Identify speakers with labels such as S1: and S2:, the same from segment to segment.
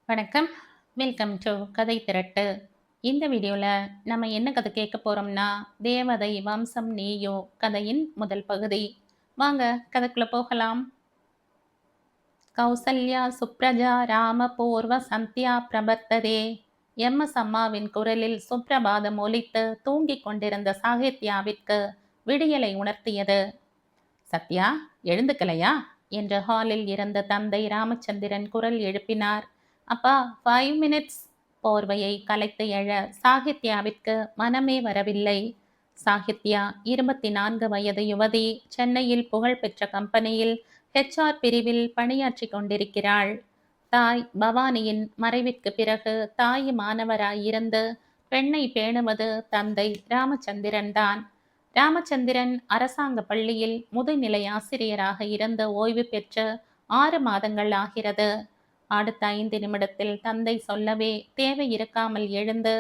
S1: வணக்கம். Welcome to கதை திரட்டு. இந்த வீடியோவில் நம்ம என்ன கதை கேட்க போகிறோம்னா, தேவதை வம்சம் நீயோ கதையின் முதல் பகுதி. வாங்க கதைக்குள்ள போகலாம். கௌசல்யா சுப்ரஜா ராம பூர்வ சந்தியா பிரபர்த்ததே. எம்.எஸ். அம்மாவின் குரலில் சுப்ரபாதம் ஒலித்து தூங்கிக் கொண்டிருந்த சாகித்யாவிற்கு விடியலை உணர்த்தியது. சத்யா, எழுந்துக்கலையா என்ற ஹாலில் இருந்த தந்தை ராமச்சந்திரன் குரல் எழுப்பினார். அப்பா, 5 மினிட்ஸ். போர்வையை கலைத்து எழ சாகித்யாவிற்கு மனமே வரவில்லை. சாகித்யா 24 வயது யுவதி. சென்னையில் புகழ்பெற்ற கம்பெனியில் ஹெச்ஆர் பிரிவில் பணியாற்றி கொண்டிருக்கிறாள். தாய் பவானியின் மறைவிற்கு பிறகு தாயுமானவராய் இருந்து பெண்ணை பேணுவது தந்தை ராமச்சந்திரன் தான். ராமச்சந்திரன் அரசாங்க பள்ளியில் முதுநிலை ஆசிரியராக இருந்து ஓய்வு பெற்று 6 மாதங்கள் ஆகிறது. அடுத்த 5 நிமிடத்தில் தந்தை சொல்லவே தேவை இருக்காமல் எழுந்து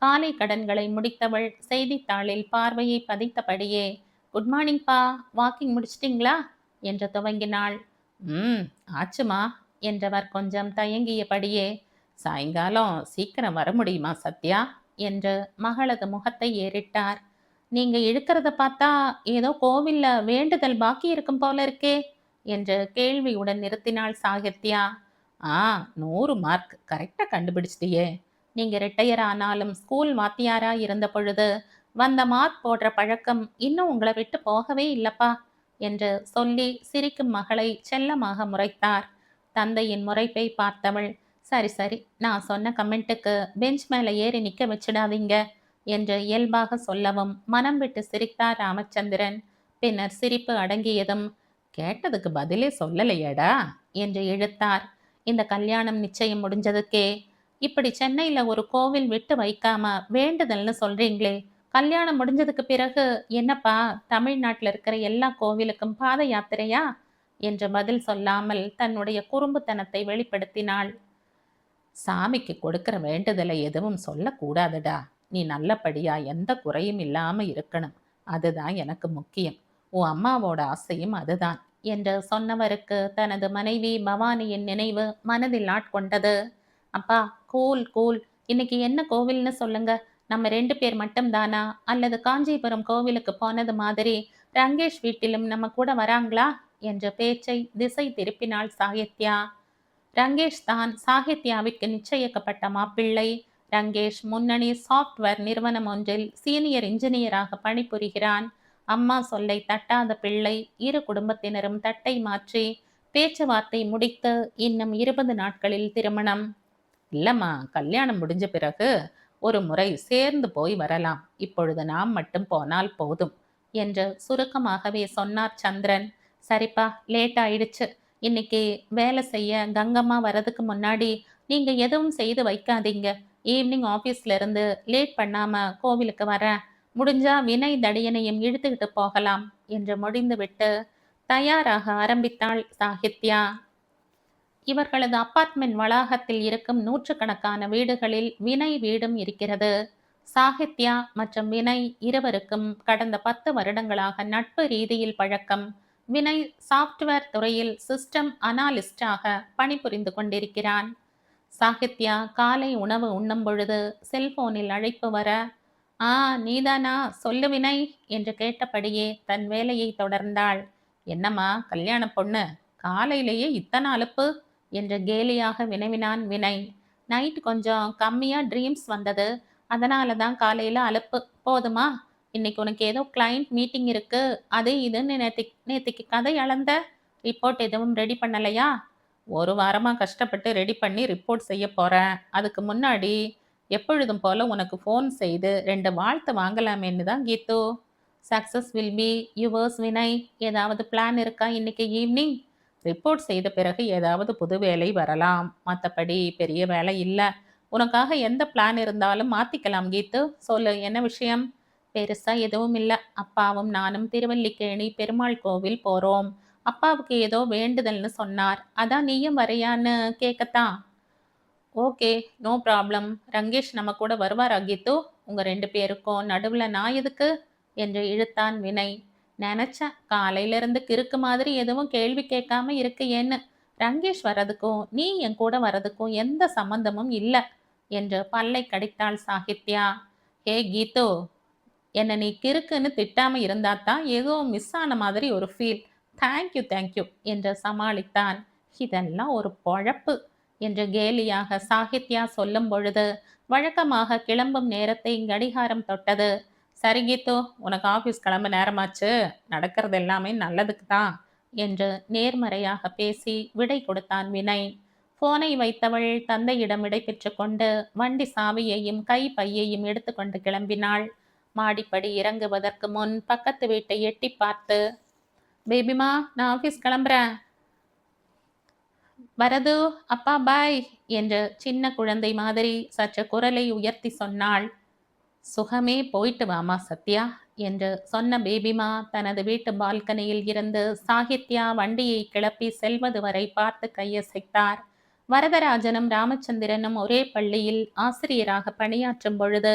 S1: காலை கடன்களை முடித்தவள் செய்தித்தாளில் பார்வையை பதித்தபடியே, குட் மார்னிங் பா, வாக்கிங் முடிச்சிட்டிங்களா என்று துவங்கினாள். ஆச்சுமா என்றவர் கொஞ்சம் தயங்கியபடியே, சாயங்காலம் சீக்கிரம் வர முடியுமா சத்யா என்று மகளது முகத்தை ஏறிட்டார். நீங்க இழுக்கிறத பார்த்தா ஏதோ கோவில்ல வேண்டுதல் பாக்கி இருக்கும் போல இருக்கே என்று கேள்வியுடன் நிறுத்தினாள் சாகித்யா. 100 மார்க், கரெக்டா கண்டுபிடிச்சிட்டியே. நீங்க ரிட்டையர் ஆனாலும் ஸ்கூல் வாத்தியாரா இருந்த பொழுது வந்த மார்க் போடுற பழக்கம் இன்னும் உங்களை விட்டு போகவே இல்லப்பா என்று சொல்லி சிரிக்கும் மகளை செல்லமாக முறைத்தார். தந்தையின் முறைப்பை பார்த்தவள், சரி சரி, நான் சொன்ன கமெண்ட்டுக்கு பெஞ்ச் மேலே ஏறி நிற்க வச்சிடாதீங்க என்று இயல்பாக சொல்லவும் மனம் விட்டு சிரித்தார் ராமச்சந்திரன். பின்னர் சிரிப்பு அடங்கியதும், கேட்டதுக்கு பதிலே சொல்லலையேடா என்று இழுத்தார். இந்த கல்யாணம் நிச்சயம் முடிஞ்சதுக்கே இப்படி சென்னையில ஒரு கோவில் விட்டு வைக்காம வேண்டுதல்னு சொல்றீங்களே, கல்யாணம் முடிஞ்சதுக்கு பிறகு என்னப்பா தமிழ்நாட்டில் இருக்கிற எல்லா கோவிலுக்கும் பாத யாத்திரையா என்று பதில் சொல்லாமல் தன்னுடைய குறும்புத்தனத்தை வெளிப்படுத்தினாள். சாமிக்கு கொடுக்கிற வேண்டுதலை எதுவும் சொல்லக்கூடாதுடா. நீ நல்லபடியா எந்த குறையும் இல்லாம இருக்கணும். அதுதான் எனக்கு முக்கியம். உன் அம்மாவோட ஆசையும் அதுதான் என்று சொன்னவருக்கு தனது மனைவி பவானியின் நினைவு மனதில் ஆட்கொண்டது. அப்பா, கூல் கூல். இன்னைக்கு என்ன கோவில்னு சொல்லுங்க. நம்ம 2 பேர் மட்டும் தானா, அல்லது காஞ்சிபுரம் கோவிலுக்கு போனது மாதிரி ரங்கேஷ் வீட்டிலும் நம்ம கூட வராங்களா என்ற பேச்சை திசை திருப்பினாள் சாகித்யா. ரங்கேஷ் தான் சாகித்யாவிற்கு நிச்சயிக்கப்பட்ட மாப்பிள்ளை. ரங்கேஷ் முன்னணி சாஃப்ட்வேர் நிறுவனம் ஒன்றில் சீனியர் இன்ஜினியராக பணிபுரிகிறான். அம்மா சொல்லை தட்டாத பிள்ளை. இரு குடும்பத்தினரும் தட்டை மாற்றி பேச்சுவார்த்தை முடித்து இன்னும் 20 நாட்களில் திருமணம். இல்லம்மா, கல்யாணம் முடிஞ்ச பிறகு ஒரு முறை சேர்ந்து போய் வரலாம். இப்பொழுது நாம் மட்டும் போனால் போதும் என்று சுருக்கமாகவே சொன்னார் சந்திரன். சரிப்பா, லேட் ஆயிடுச்சு. இன்னைக்கு வேலை செய்ய கங்கம்மா வரதுக்கு முன்னாடி நீங்க எதுவும் செய்து வைக்காதீங்க. ஈவினிங் ஆஃபீஸ்ல இருந்து லேட் பண்ணாம கோவிலுக்கு வரேன். முடிஞ்சா வினய் தடியனையும் இழுத்துக்கிட்டு போகலாம் என்று முடிந்துவிட்டு தயாராக ஆரம்பித்தாள் சாகித்யா. இவர்களது அப்பார்ட்மெண்ட் வளாகத்தில் இருக்கும் நூற்றுக்கணக்கான வீடுகளில் வினய் வீடும் இருக்கிறது. சாகித்யா மற்றும் வினய் இருவருக்கும் கடந்த 10 வருடங்களாக நட்பு ரீதியில் பழக்கம். வினய் சாஃப்ட்வேர் துறையில் சிஸ்டம் அனாலிஸ்டாக பணிபுரிந்து கொண்டிருக்கிறான். சாகித்யா காலை உணவு உண்ணும் பொழுது செல்போனில் அழைப்பு வர, நீதானா, சொல்லு வினய் என்று கேட்டபடியே தன் வேலையை தொடர்ந்தாள். என்னம்மா கல்யாண பொண்ணு, காலையிலேயே இத்தனை அலுப்பு என்று கேலியாக வினவினான் வினய். நைட் கொஞ்சம் கம்மியா ட்ரீம்ஸ் வந்தது, அதனால தான் காலையில அலுப்பு. போதுமா? இன்னைக்கு உனக்கு ஏதோ கிளைண்ட் மீட்டிங் இருக்கு, அது இதுன்னு நேத்திக்கு கதை அளந்த ரிப்போர்ட் எதுவும் ரெடி பண்ணலையா? ஒரு வாரமா கஷ்டப்பட்டு ரெடி பண்ணி ரிப்போர்ட் செய்ய போறேன். அதுக்கு முன்னாடி எப்பொழுதும் போல உனக்கு ஃபோன் செய்து 2 வாழ்த்து வாங்கலாமேன்னு தான் கீத்து. Success will be yours Vinay. ஏதாவது பிளான் இருக்கா இன்னைக்கு ஈவினிங்? ரிப்போர்ட் செய்த பிறகு ஏதாவது புது வேலை வரலாம், மற்றபடி பெரிய வேலை இல்லை. உனக்காக எந்த பிளான் இருந்தாலும் மாத்திக்கலாம் கீத்து. சொல்லு, என்ன விஷயம்? பெருசா எதுவும் இல்லை. அப்பாவும் நானும் திருவல்லிக்கேணி பெருமாள் கோவில் போறோம். அப்பாவுக்கு ஏதோ வேண்டுதல்னு சொன்னார், அதான் நீயும் வரையான்னு கேட்கத்தான். Okay, no problem. ரங்கேஷ் நம்ம கூட வருவாரா கீத்து? உங்க 2 பேருக்கும் நடுவில் நான் எதுக்கு என்று இழுத்தான் வினய். நினைச்சேன், காலையிலிருந்து கிறுக்கு மாதிரி எதுவும் கேள்வி கேட்காம இருக்கையேன்னு. ரங்கேஷ் வர்றதுக்கும் நீ என் கூட வர்றதுக்கும் எந்த சம்பந்தமும் இல்லை என்று பல்லை கடித்தாள் சாகித்யா. ஹே கீது, என்னை நீ கிறுக்குன்னு திட்டாம இருந்தாதான் ஏதோ மிஸ் ஆன மாதிரி ஒரு ஃபீல். தேங்க்யூ தேங்க்யூ என்று சமாளித்தான். இதெல்லாம் ஒரு பொழப்பு என்று கேலியாக சாகித்யா சொல்லும் பொழுது வழக்கமாக கிளம்பும் நேரத்தை கடிகாரம் தொட்டது. சரி கீது, உனக்கு ஆஃபீஸ் கிளம்ப நேரமாச்சு, நடக்கிறது எல்லாமே நல்லதுக்கு தான் என்று நேர்மறையாக பேசி விடை கொடுத்தான் வினய். போனை வைத்தவள் தந்தையிடம் விடை பெற்று கொண்டு வண்டி சாவியையும் கை பையையும் எடுத்துக்கொண்டு கிளம்பினாள். மாடிப்படி இறங்குவதற்கு முன் பக்கத்து வீட்டை எட்டி பார்த்து, பேபிமா நான் ஆஃபீஸ் கிளம்புறேன். வரது அப்பா பாய் என்று சின்ன குழந்தை மாதிரி சற்று குரலை உயர்த்தி சொன்னாள். சுகமே போயிட்டு வாமா சத்யா என்று சொன்ன பேபிமா தனது வீட்டு பால்கனியில் இருந்து சாகித்யா வண்டியை கிளப்பி செல்வது வரை பார்த்து கையசைத்தார். வரதராஜனும் ராமச்சந்திரனும் ஒரே பள்ளியில் ஆசிரியராக பணியாற்றும் பொழுது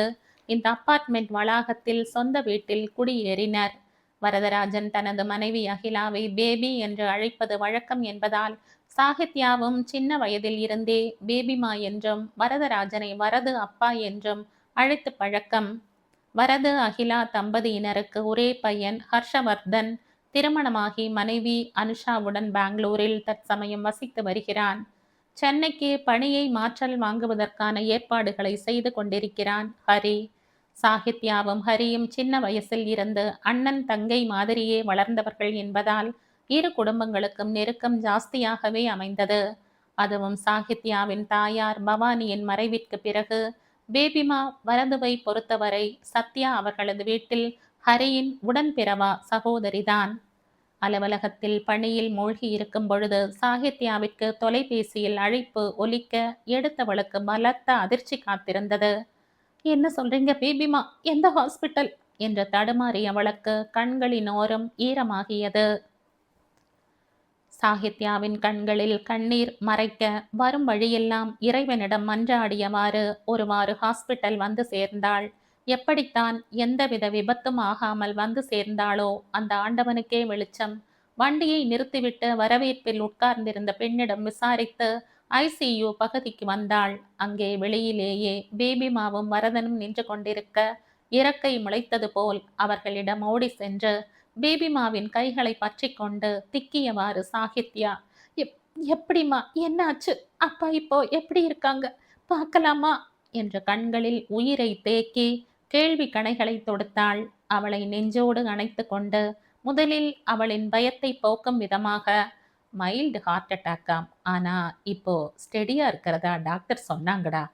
S1: இந்த அப்பார்ட்மெண்ட் வளாகத்தில் சொந்த வீட்டில் குடியேறினர். வரதராஜன் தனது மனைவி அகிலாவை பேபி என்று அழைப்பது வழக்கம் என்பதால் சாகித்யாவும் சின்ன வயதில் இருந்தே பேபிமா என்றும் வரதராஜனை வரது அப்பா என்றும் அழைத்து பழக்கம். வரது அகிலா தம்பதியினருக்கு ஒரே பையன் ஹர்ஷவர்தன் திருமணமாகி மனைவி அனுஷாவுடன் பெங்களூரில் தற்சமயம் வசித்து வருகிறான். சென்னைக்கு பணியை மாற்றல் வாங்குவதற்கான ஏற்பாடுகளை செய்து கொண்டிருக்கிறான் ஹரி. சாகித்யாவும் ஹரியும் சின்ன வயசில் இருந்து அண்ணன் தங்கை மாதிரியே வளர்ந்தவர்கள் என்பதால் இரு குடும்பங்களுக்கும் நெருக்கம் ஜாஸ்தியாகவே அமைந்தது. அதுவும் சாகித்யாவின் தாயார் பவானியின் மறைவிற்கு பிறகு பேபிமா வரதுவை பொறுத்தவரை சத்யா அவர்களது வீட்டில் ஹரியின் உடன்பிறவா சகோதரிதான். அலுவலகத்தில் பணியில் மூழ்கி இருக்கும் பொழுது சாகித்யாவிற்கு தொலைபேசியில் அழைப்பு ஒலிக்க எடுத்தவளுக்கு பலத்த அதிர்ச்சி காத்திருந்தது. என்ன சொல்றீங்க பேபிமா, எந்த ஹாஸ்பிட்டல் என்று தடுமாறியவளுக்கு கண்களின் ஓரம் ஈரமாகியது. சாகித்யாவின் கண்களில் கண்ணீர் மறைக்க வரும் வழியெல்லாம் இறைவனிடம் மன்றாடியவாறு ஒருவாறு ஹாஸ்பிட்டல் வந்து சேர்ந்தாள். எப்படித்தான் எந்தவித விபத்தும் ஆகாமல் வந்து சேர்ந்தாளோ அந்த ஆண்டவனுக்கே வெளிச்சம். வண்டியை நிறுத்திவிட்டு வரவேற்பில் உட்கார்ந்திருந்த பெண்ணிடம் விசாரித்து ஐசியு பகுதிக்கு வந்தாள். அங்கே வெளியிலேயே பேபிமாவும் வரதனும் நின்று கொண்டிருக்க இறக்கை முளைத்தது போல் அவர்களிடம் ஓடி சென்று பேபிமாவின் கைகளை பற்றி கொண்டு திக்கியவாறு சாகித்யா, எப்படிமா, என்னாச்சு, அப்பா இப்போ எப்படி இருக்காங்க, பார்க்கலாமா என்ற கண்களில் உயிரை தேக்கி கேள்வி கணைகளை தொடுத்தாள். அவளை நெஞ்சோடு அணைத்து கொண்டு முதலில் அவளின் பயத்தை போக்கும் விதமாக, மைல்டு ஹார்ட் அட்டாக்காம், ஆனா இப்போ ஸ்டெடியா இருக்கிறதா டாக்டர் சொன்னாங்கடா,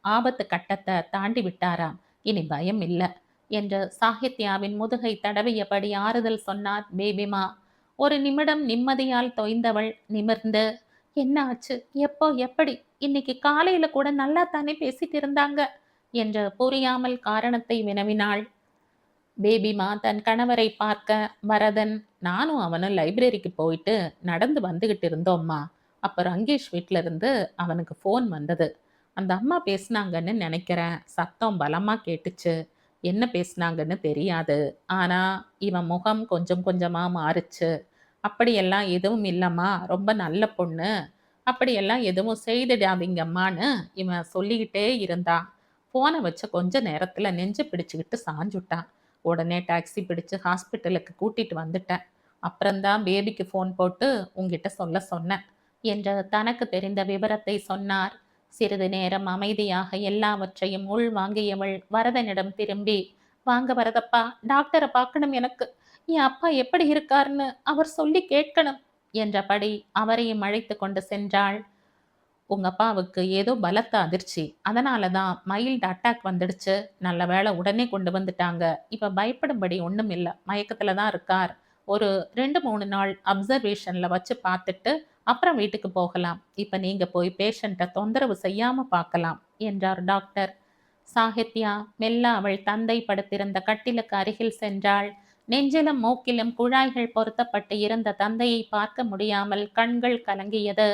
S1: ஆபத்து கட்டத்தை தாண்டி விட்டாராம், இனி பயம் இல்லை என்று சாகித்யாவின் முதுகை தடவியபடி ஆறுதல் சொன்னார் பேபிமா. ஒரு நிமிடம் நிம்மதியால் தொய்ந்தவள் நிமிர்ந்து, என்ன ஆச்சு, எப்போ, எப்படி, இன்னைக்கு காலையில கூட நல்லா தானே பேசிட்டு இருந்தாங்க என்று புரியாமல் காரணத்தை வினவினாள். பேபிமா தன் கணவரை பார்க்க, வரதன், நானும் அவனும் லைப்ரரிக்கு போயிட்டு நடந்து வந்துகிட்டு இருந்தோம்மா, அப்போ ரங்கேஷ் வீட்டில இருந்து அவனுக்கு ஃபோன் வந்தது. அந்த அம்மா பேசினாங்கன்னு நினைக்கிறேன், சத்தம் பலமா கேட்டுச்சு, என்ன பேசினாங்கன்னு தெரியாது, ஆனா இவன் முகம் கொஞ்சம் கொஞ்சமா மாறுச்சு. அப்படியெல்லாம் எதுவும் இல்லம்மா, ரொம்ப நல்ல பொண்ணு, அப்படியெல்லாம் எதுவும் செய்திடாதீங்கம்மான்னு இவன் சொல்லிக்கிட்டே இருந்தான். போனை வச்ச கொஞ்ச நேரத்துல நெஞ்சு பிடிச்சுக்கிட்டு சாஞ்சுட்டான். உடனே டாக்ஸி பிடிச்சு ஹாஸ்பிட்டலுக்கு கூட்டிட்டு வந்துட்டேன். அப்புறம்தான் பேபிக்கு ஃபோன் போட்டு உங்ககிட்ட சொல்ல சொன்னேன் என்று தனக்கு தெரிந்த விவரத்தை சொன்னார். சிறிது நேரம் அமைதியாக எல்லாவற்றையும் உள் வாங்கியவள் வரதனிடம் திரும்பி, வாங்க வரதப்பா, டாக்டரை பார்க்கணும், எனக்கு என் அப்பா எப்படி இருக்காருன்னு அவர் சொல்லி கேட்கணும் என்றபடி அவரையும் அழைத்து கொண்டு சென்றாள். உங்க அப்பாவுக்கு ஏதோ பலத்த அதிர்ச்சி, அதனாலதான் மைல்டு அட்டாக் வந்துடுச்சு, நல்ல வேளை உடனே கொண்டு வந்துட்டாங்க, இப்ப பயப்படும்படி ஒண்ணும் இல்லை, மயக்கத்துல தான் இருக்கார், ஒரு 2-3 நாள் அப்சர்வேஷன்ல வச்சு பார்த்துட்டு அப்புறம் வீட்டுக்கு போகலாம், இப்ப நீங்க போய் பேஷண்ட்டை தொந்தரவு செய்யாம பார்க்கலாம் என்றார் டாக்டர். சாகித்யா மெல்ல அவள் தந்தை படுத்திருந்த கட்டிலுக்கு அருகில் சென்றாள். நெஞ்சிலும் மூக்கிலும் குழாய்கள் பொருத்தப்பட்டு இருந்த தந்தையை பார்க்க முடியாமல் கண்கள் கலங்கியது.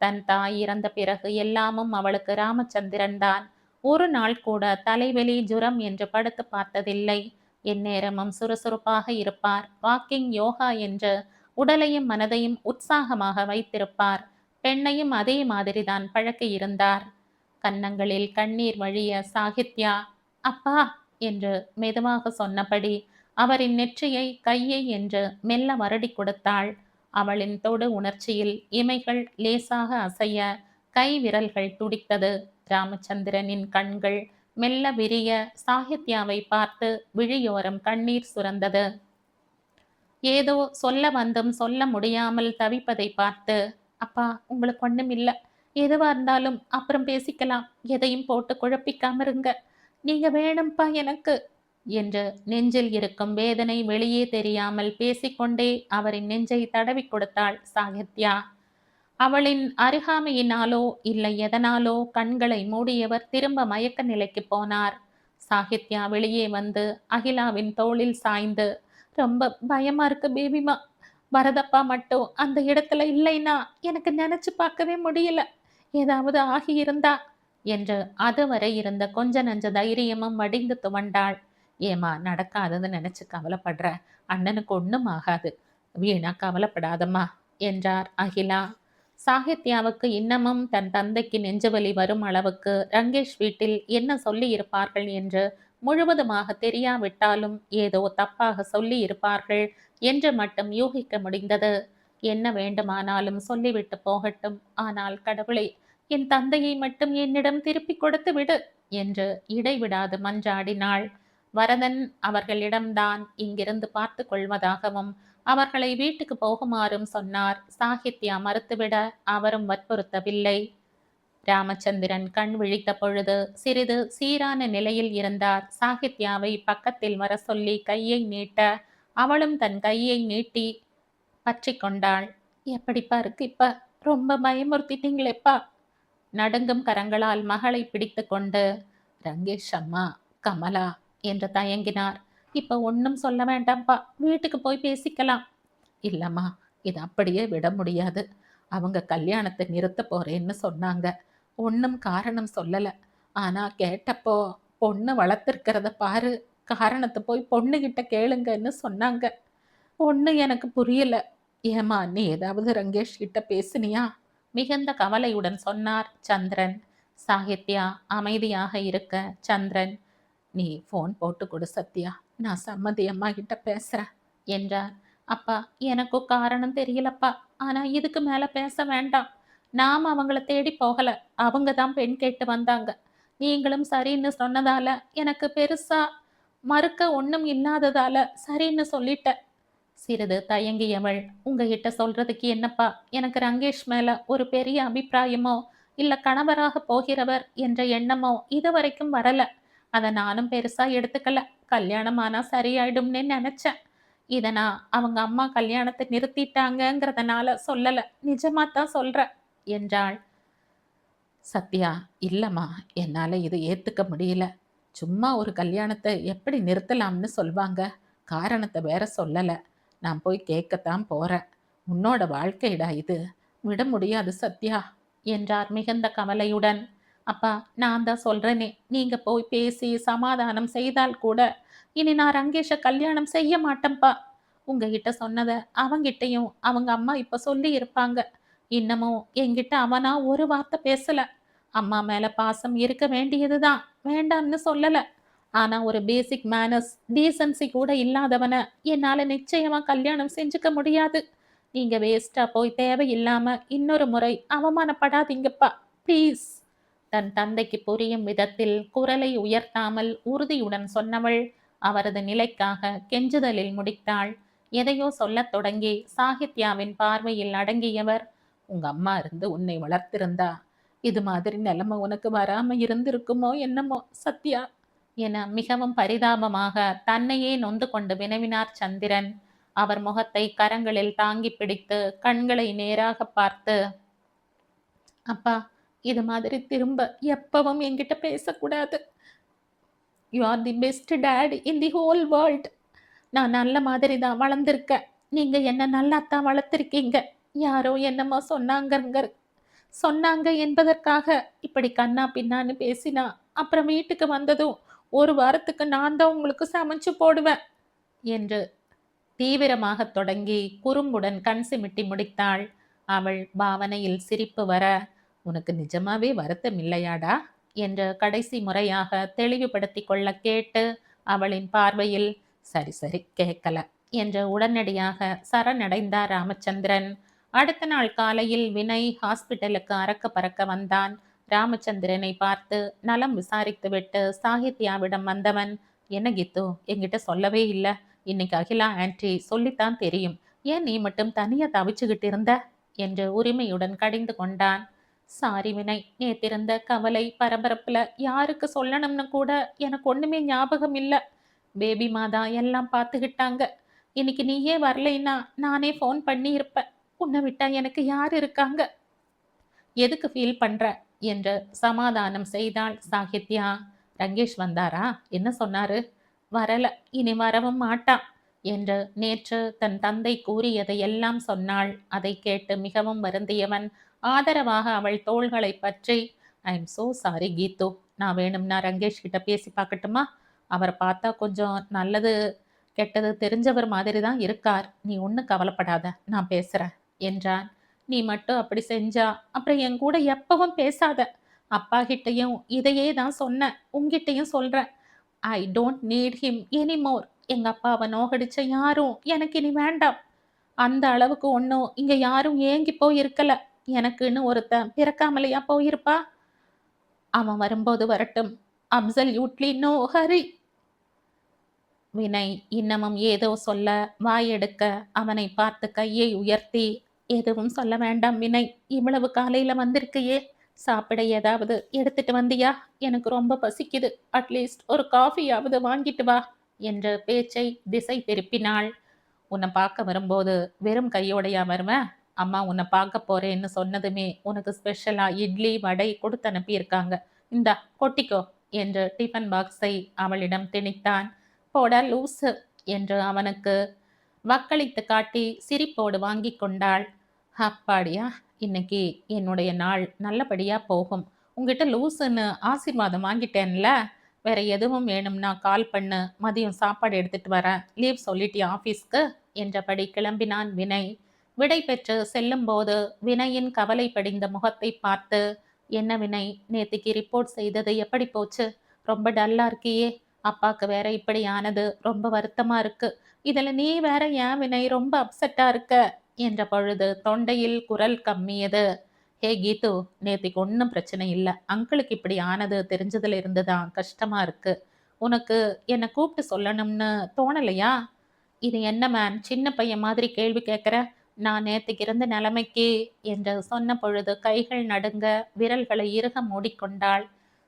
S1: தன் தாய் இறந்த பிறகு எல்லாமும் அவளுக்கு ராமச்சந்திரன் தான். ஒரு நாள் கூட தலைவலி ஜுரம் என்று படுத்து பார்த்ததில்லை. எந்நேரமும் சுறுசுறுப்பாக இருப்பார். வாக்கிங், யோகா என்று உடலையும் மனதையும் உற்சாகமாக வைத்திருப்பார். பெண்ணையும் அதே மாதிரிதான் பழக்கியிருந்தார். கன்னங்களில் கண்ணீர் வழிய சாகித்யா அப்பா என்று மெதுவாக சொன்னபடி அவரின் நெற்றியை கையை என்று மெல்ல வருடி கொடுத்தாள். அவளின் தொடு உணர்ச்சியில் இமைகள் லேசாக அசைய கை விரல்கள் துடித்தது. ராமச்சந்திரனின் கண்கள் மெல்ல விரிய சாகித்யாவை பார்த்து விழியோரம் கண்ணீர் சுரந்தது. ஏதோ சொல்ல வந்தும் சொல்ல முடியாமல் தவிப்பதை பார்த்து அப்பா உங்களுக்கு ஒண்ணும் இல்ல, எதுவா இருந்தாலும் அப்புறம் பேசிக்கலாம், எதையும் போட்டு குழப்பிக்காம இருங்க, நீங்க வேணும்பா எனக்கு என்று நெஞ்சில் இருக்கும் வேதனை வெளியே தெரியாமல் பேசிக்கொண்டே அவரின் நெஞ்சை தடவி கொடுத்தாள் சாகித்யா. அவளின் அருகாமையினாலோ இல்லை எதனாலோ கண்களை மூடியவர் திரும்ப மயக்க நிலைக்கு போனார். சாகித்யா வெளியே வந்து அகிலாவின் தோளில் சாய்ந்து ரொம்ப பயமா இருக்கு பேபிமா, பரதப்பா மட்டும் அந்த இடத்துல இல்லைன்னா எனக்கு நினைச்சு பார்க்கவே முடியல, ஏதாவது ஆகியிருந்தா என்று அதுவரை இருந்த கொஞ்ச நஞ்ச தைரியமும் வடிந்து துவண்டாள். ஏமா நடக்காதது நினைச்சு கவலைப்படுற, அண்ணனுக்கு ஒண்ணும் ஆகாது, வீணா கவலைப்படாதம்மா என்றார் அகிலா. சாகித்யாவுக்கு இன்னமும் தன் தந்தைக்கு நெஞ்சுவலி வரும் அளவுக்கு ரங்கேஷ் வீட்டில் என்ன சொல்லி இருப்பார்கள் என்று முழுவதுமாக தெரியாவிட்டாலும் ஏதோ தப்பாக சொல்லி இருப்பார்கள் என்று மட்டும் யூகிக்க முடிந்தது. என்ன வேண்டுமானாலும் சொல்லிவிட்டு போகட்டும், ஆனால் கடவுளே, என் தந்தையை மட்டும் என்னிடம் திருப்பி கொடுத்து விடு என்று இடைவிடாது மன்றாடினாள். வரதன் அவர்களிடம்தான் இங்கிருந்து பார்த்து கொள்வதாகவும் அவர்களை வீட்டுக்கு போகுமாறும் சொன்னார். சாகித்யா மறுத்துவிட அவரும் வற்புறுத்தவில்லை. ராமச்சந்திரன் கண் விழித்த பொழுது சிறிது சீரான நிலையில் இருந்தார். சாகித்யாவை பக்கத்தில் வர சொல்லி கையை நீட்ட அவளும் தன் கையை நீட்டி பற்றி கொண்டாள். எப்படிப்பா இருக்கு இப்ப, ரொம்ப பயமுறுத்திட்டீங்களேப்பா. நடுங்கும் கரங்களால் மகளை பிடித்து கொண்டு ரங்கேஷ் அம்மா, கமலா என்று தயங்கினார். இப்ப ஒன்னும் சொல்ல வேண்டாம்ப்பா, வீட்டுக்கு போய் பேசிக்கலாம். இல்லம்மா, இது அப்படியே விட முடியாது, அவங்க கல்யாணத்தை நிறுத்த போறேன்னு சொன்னாங்க, ஒன்றும் காரணம் சொல்லல, ஆனா கேட்டப்போ பொண்ணு வளர்த்துருக்கிறத பாரு, காரணத்தை போய் பொண்ணுகிட்ட கேளுங்கன்னு சொன்னாங்க. ஒண்ணு எனக்கு புரியல. ஏமா நீ ஏதாவது ரங்கேஷ் கிட்ட பேசுனியா? மிகுந்த கவலையுடன் சொன்னார் சந்திரன். சாகித்யா அமைதியாக இருக்க சந்திரன், நீ ஃபோன் போட்டு கொடு சத்யா, நான் சம்மதி அம்மா கிட்ட பேசுறேன் என்றார். அப்பா எனக்கும் காரணம் தெரியலப்பா, ஆனா இதுக்கு மேல பேச வேண்டாம், நாம் அவங்கள தேடி போகல, அவங்க தான் பெண் கேட்டு வந்தாங்க, நீங்களும் சரின்னு சொன்னதால எனக்கு பெருசா மறுக்க ஒண்ணும் இல்லாததால சரின்னு சொல்லிட்ட. சிறிது தயங்கியவள், உங்ககிட்ட சொல்றதுக்கு என்னப்பா, எனக்கு ரங்கேஷ் மேல ஒரு பெரிய அபிப்பிராயமோ இல்ல கணவராக போகிறவர் என்ற எண்ணமோ இதுவரைக்கும் வரல, அதை நானும் பெருசா எடுத்துக்கல, கல்யாணம் ஆனா சரியாயிடும்னு நினைச்சேன். இத நான் அவங்க அம்மா கல்யாணத்தை நிறுத்திட்டாங்கங்கிறதுனால சொல்லல, நிஜமா தான் சொல்றேன் என்றாள். சத்யா, இல்லம்மா, என்னால இது ஏத்துக்க முடியல, சும்மா ஒரு கல்யாணத்தை எப்படி நிறுத்தலாம்னு சொல்வாங்க, காரணத்தை வேற சொல்லல, நான் போய் கேட்கத்தான் போறேன், உன்னோட வாழ்க்கைடா இது, விட முடியாது சத்யா என்றார் மிகுந்த கவலையுடன். அப்பா நான் தான் சொல்றேனே, நீங்க போய் பேசி சமாதானம் செய்தால் கூட இனி நான் ரங்கேஷ கல்யாணம் செய்ய மாட்டேன்ப்பா. உங்ககிட்ட சொன்னதை அவங்கிட்டையும் அவங்க அம்மா இப்ப சொல்லி இருப்பாங்க. இன்னமும் என்கிட்ட அவனா ஒரு வார்த்தை பேசல. அம்மா மேல பாசம் இருக்க வேண்டியதுதான், வேண்டாம்னு சொல்லல. ஆனா ஒரு பேசிக் மேனர்ஸ் டீசன்சி கூட இல்லாதவன என்னால நிச்சயமா கல்யாணம் செஞ்சுக்க முடியாது. நீங்க வேஸ்டா போய் தேவையில்லாம இன்னொரு முறை அவமானப்படாதீங்கப்பா ப்ளீஸ். தன் தந்தைக்கு புரியும் விதத்தில் குரலை உயர்த்தாமல் உறுதியுடன் சொன்னவள் அவரது நிலைக்காக கெஞ்சுதலில் முடித்தாள். எதையோ சொல்லத் தொடங்கி சாகித்யாவின் பார்வையில் அடங்கியவர், உங்க அம்மா இருந்து உன்னை வளர்த்திருந்தா இது மாதிரி நிலைமை உனக்கு வராம இருந்திருக்குமோ என்னமோ சத்யா என மிகவும் பரிதாபமாக தன்னையே நொந்து கொண்டு வினவினார் சந்திரன். அவர் முகத்தை கரங்களில் தாங்கி பிடித்து கண்களை நேராக பார்த்து, அப்பா இது மாதிரி திரும்ப எப்பவும் என்கிட்ட பேசக்கூடாது. You are the best date in the whole world. நான் நல்ல மாதிரி தான் வளர்ந்துருக்கேன், நீங்க என்ன நல்லாத்தான் வளர்த்துருக்கீங்க. யாரோ என்னமோ சொன்னாங்க என்பதற்காக இப்படி கண்ணா பின்னான்னு பேசினா அப்புறம் வீட்டுக்கு வந்ததும் ஒரு வாரத்துக்கு நான் தான் உங்களுக்கு சமைச்சு போடுவேன் என்று தீவிரமாக தொடங்கி குறும்புடன் கண் சிமிட்டி முடித்தாள். அவள் பாவனையில் சிரிப்பு வர, உனக்கு நிஜமாவே வருத்தம் இல்லையாடா என்று கடைசி முறையாக தெளிவுபடுத்தி கொள்ள கேட்டு அவளின் பார்வையில் சரி சரி கேட்கல என்று உடனடியாக சரணடைந்தார் ராமச்சந்திரன். அடுத்த நாள் காலையில் வினய் ஹாஸ்பிட்டலுக்கு அறக்க பறக்க வந்தான். ராமச்சந்திரனை பார்த்து நலம் விசாரித்துவிட்டு சாகித்யாவிடம் வந்தவன், என்ன கீத்து, என்கிட்ட சொல்லவே இல்லை. இன்னைக்கு அகிலா ஆன்டி சொல்லித்தான் தெரியும். ஏன் நீ மட்டும் தனியா தவிச்சுக்கிட்டு இருந்த என்று உரிமையுடன் கடிந்து கொண்டான். சாரி வினய், நேத்திருந்த கவலை பரபரப்புல யாருக்கு சொல்லணும்னு கூட எனக்கு ஒண்ணுமே ஞாபகம் இல்ல. பேபி மாதா எல்லாம் பார்த்துக்கிட்டாங்க. இன்னைக்கு நீயே வரலைன்னா நானே ஃபோன் பண்ணி இருப்பேன். உன்னை விட்டா எனக்கு யார் இருக்காங்க? எதுக்கு ஃபீல் பண்ற என்று சமாதானம் செய்தாள் சாகித்யா. ரங்கேஷ் வந்தாரா? என்ன சொன்னாரு? வரல, இனி வரவும் மாட்டான் என்று நேற்று தன் தந்தை கூறியதை எல்லாம் சொன்னாள். அதை கேட்டு மிகவும் வருந்தியவன் ஆதரவாக அவள் தோள்களை பற்றி, ஐ எம் சோ சாரி கீத்து, நான் வேணும்னா ரங்கேஷ் கிட்ட பேசி பார்க்கட்டுமா? அவரை பார்த்தா கொஞ்சம் நல்லது கெட்டது தெரிஞ்சவர் மாதிரி தான் இருக்கார். நீ ஒன்றும் கவலைப்படாத, நான் பேசுறேன் என்றான். நீ மட்டும் அப்படி செஞ்சா அப்புறம் என் கூட எப்பவும் பேசாத. அப்பா கிட்டையும் இதையே தான் சொன்னேன், உங்ககிட்டையும் சொல்றேன். I don't need him anymore. எங்க அப்பாவை நோகடிச்ச யாரும் எனக்கு இனி வேண்டாம். அந்த அளவுக்கு ஒன்றும் இங்க யாரும் ஏங்கி போய் இருக்கல. எனக்குன்னு ஒருத்தன் பிறக்காமலையா போயிருப்பா? அவன் வரும்போது வரட்டும். Absolutely no Hari. வினய் இன்னமும் ஏதோ சொல்ல வாயெடுக்க அவனை பார்த்து கையை உயர்த்தி, எதுவும் சொல்ல வேண்டாம் வினய், இவ்வளவு காலையில வந்திருக்கையே, சாப்பிட ஏதாவது எடுத்துட்டு வந்தியா? எனக்கு ரொம்ப பசிக்குது, அட்லீஸ்ட் ஒரு காஃபியாவது வாங்கிட்டு வா என்ற பேச்சை திசை திருப்பினாள். உன்னை பார்க்க வரும்போது வெறும் கையோடையா வருவேன்? அம்மா உன்னை பார்க்க போறேன்னு சொன்னதுமே உனக்கு ஸ்பெஷலா இட்லி வடை கொடுத்து அனுப்பியிருக்காங்க. இந்தா கொட்டிக்கோ என்று டிஃபன் பாக்ஸை அவளிடம் திணித்தான். போடா லூசு என்று அவனுக்கு வக்களித்து காட்டி சிரிப்போடு வாங்கி கொண்டாள். அப்பாடியா, இன்னைக்கு என்னுடைய நாள் நல்லபடியா போகும். உங்ககிட்ட லூசுன்னு ஆசீர்வாதம் வாங்கிட்டேன்ல. வேற எதுவும் வேணும்னா கால் பண்ணு, மதியம் சாப்பாடு எடுத்துட்டு வரேன். லீவ் சொல்லிட்டியா ஆஃபீஸ்க்கு என்றபடி கிளம்பினான் வினய். விடை பெற்று செல்லும் போது வினயின் கவலை படிந்த முகத்தை பார்த்து, என்ன வினய், நேத்திக்கு ரிப்போர்ட் செய்தது எப்படி போச்சு? ரொம்ப டல்லா இருக்கியே. அப்பாக்கு வேற இப்படி ஆனது ரொம்ப வருத்தமா இருக்கு. இதுல நீ வேற ஏன் வினய் ரொம்ப அப்செட்டா இருக்க என்ற பொழுது தொண்டையில் குரல் கம்மியது. ஹே கீது, நேத்திக்கு ஒன்றும் பிரச்சனை இல்லை. அங்கிளுக்கு இப்படி ஆனது தெரிஞ்சதுல இருந்துதான் கஷ்டமா இருக்கு. உனக்கு என்னை கூப்பிட்டு சொல்லணும்னு தோணலையா? இது என்ன மேம், சின்ன பையன் மாதிரி கேள்வி கேட்குற? நான் நேத்திக்கு இருந்த நிலைமைக்கு என்று சொன்ன பொழுது கைகள் நடுங்க விரல்களை இறுக மூடிக்கொண்டாள்.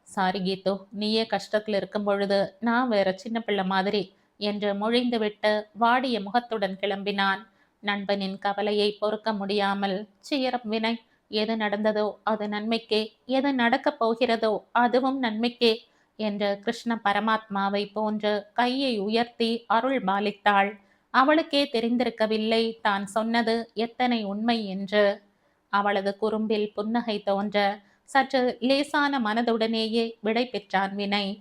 S1: சாரி கீது, நீயே கஷ்டத்தில் இருக்கும் பொழுது நான் வேற சின்ன பிள்ளை மாதிரி என்று மொழிந்துவிட்டு வாடிய முகத்துடன் கிளம்பினான். நண்பனின் கவலையை பொறுக்க முடியாமல், சீரம் வினய், எது நடந்ததோ அது நன்மைக்கே, எது நடக்கப் போகிறதோ அதுவும் நன்மைக்கே என்று கிருஷ்ண பரமாத்மாவை போன்று கையை உயர்த்தி அருள் பாலித்தாள். அவளுக்கே தெரிந்திருக்கவில்லை தான் சொன்னது எத்தனை உண்மை என்று. அவளது குறும்பில் புன்னகை தோன்ற சற்று லேசான மனதுடனேயே விடை பெற்றான் வினய்.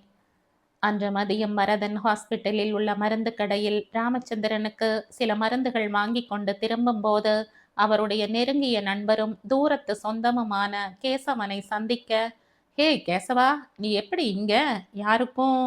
S1: அன்று மதியம் வரதன் ஹாஸ்பிட்டலில் உள்ள மருந்து கடையில் ராமச்சந்திரனுக்கு சில மருந்துகள் வாங்கி கொண்டு திரும்பும் போது அவருடைய நெருங்கிய நண்பரும் தூரத்து சொந்தமுமான கேசவனை சந்திக்க, ஹே கேசவா, நீ எப்படி இங்க? யாருக்கும்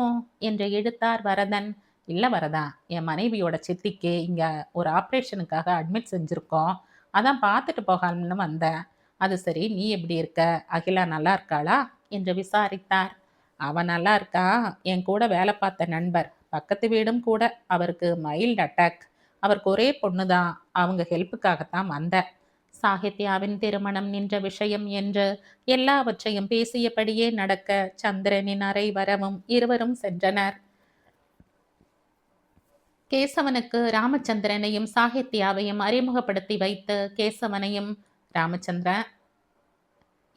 S1: என்று இழுத்தார் வரதன். இல்லை வரதா, என் மனைவியோட சித்திக்கு இங்க ஒரு ஆப்ரேஷனுக்காக அட்மிட் செஞ்சிருக்கோம். அதான் பார்த்துட்டு போகலாம்னு வந்தேன். அது சரி, நீ எப்படி இருக்க? அகிலா நல்லா இருக்காளா என்று விசாரித்தார். அவன் நல்லா இருக்கா. என் கூட வேலை பார்த்த நண்பர், பக்கத்து வீடும் கூட. அவருக்கு மைல்டு அட்டாக். அவருக்கு ஒரே பொண்ணு தான். அவங்க ஹெல்ப்புக்காகத்தான் வந்தேன். சாகித்யாவின் திருமணம் நின்ற விஷயம் என்று எல்லாவற்றையும் பேசியபடியே நடக்க சந்திரனின் அறை வரவும் இருவரும் சென்றனர். கேசவனுக்கு ராமச்சந்திரனையும் சாகித்யாவையும் அறிமுகப்படுத்தி வைத்து கேசவனையும், ராமச்சந்திரன்,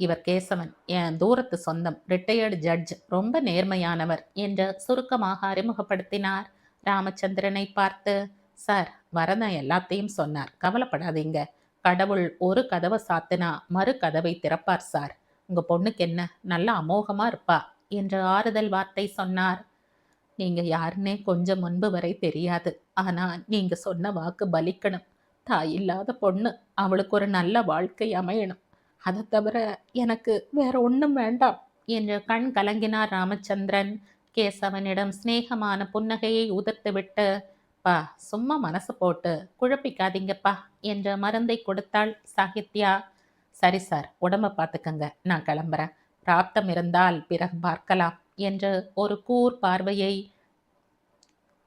S1: இவர் கேசவன், என் தூரத்து சொந்தம், ரிட்டையர்டு ஜட்ஜ், ரொம்ப நேர்மையானவர் என்று சுருக்கமாக அறிமுகப்படுத்தினார். ராமச்சந்திரனை பார்த்து, சார், வரதன் எல்லாத்தையும் சொன்னார், கவலைப்படாதீங்க. கடவுள் ஒரு கதவை சாத்தினா மறு கதவை திறப்பார் சார். உங்க பொண்ணுக்கு என்ன, நல்ல அமோகமா இருப்பா என்று ஆறுதல் வார்த்தை சொன்னார். நீங்க யாருன்னே கொஞ்சம் முன்பு வரை தெரியாது. ஆனா நீங்க சொன்ன வாக்கு பலிக்கணும். தாய் இல்லாத பொண்ணு. அவளுக்கு ஒரு நல்ல வாழ்க்கை அமையணும். அத தவிர எனக்கு வேற ஒண்ணும் வேண்டாம் என்று கண் கலங்கினார் ராமச்சந்திரன். கேசவனிடம் சிநேகமான புன்னகையை உதிர்த்துவிட்டு, "பா, சும்மா மனசு போட்டு குழப்பிக்காதீங்கப்பா" என்ற மருந்தை கொடுத்தாள் சாகித்யா. "சரி சார், உடம்ப பார்த்துக்கங்க. நான் கிளம்புறேன். பிராப்தம் இருந்தால் பிறகு பார்க்கலாம்" என்று ஒரு கூர் பார்வையை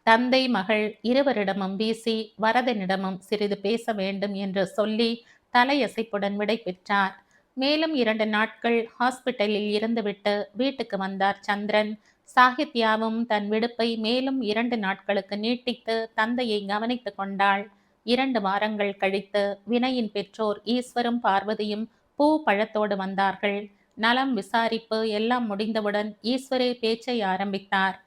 S1: தந்தை மகள் இருவரிடமும் வீசி வரதனிடமும் சிறிது பேச வேண்டும் என்று சொல்லி தலையசைப்புடன் விடை பெற்றார். மேலும் 2 நாட்கள் ஹாஸ்பிட்டலில் இருந்துவிட்டு வீட்டுக்கு வந்தார் சந்திரன். சாகித்யாவும் தன் விடுப்பை மேலும் 2 நாட்களுக்கு நீட்டித்து தந்தையை கவனித்துக் கொண்டாள். 2 வாரங்கள் கழித்து வினயின் பெற்றோர் ஈஸ்வரும் பார்வதியும் பூ பழத்தோடு வந்தார்கள். நலம் விசாரிப்பு எல்லாம் முடிந்தவுடன் ஈஸ்வரே பேச்சை ஆரம்பித்தார்.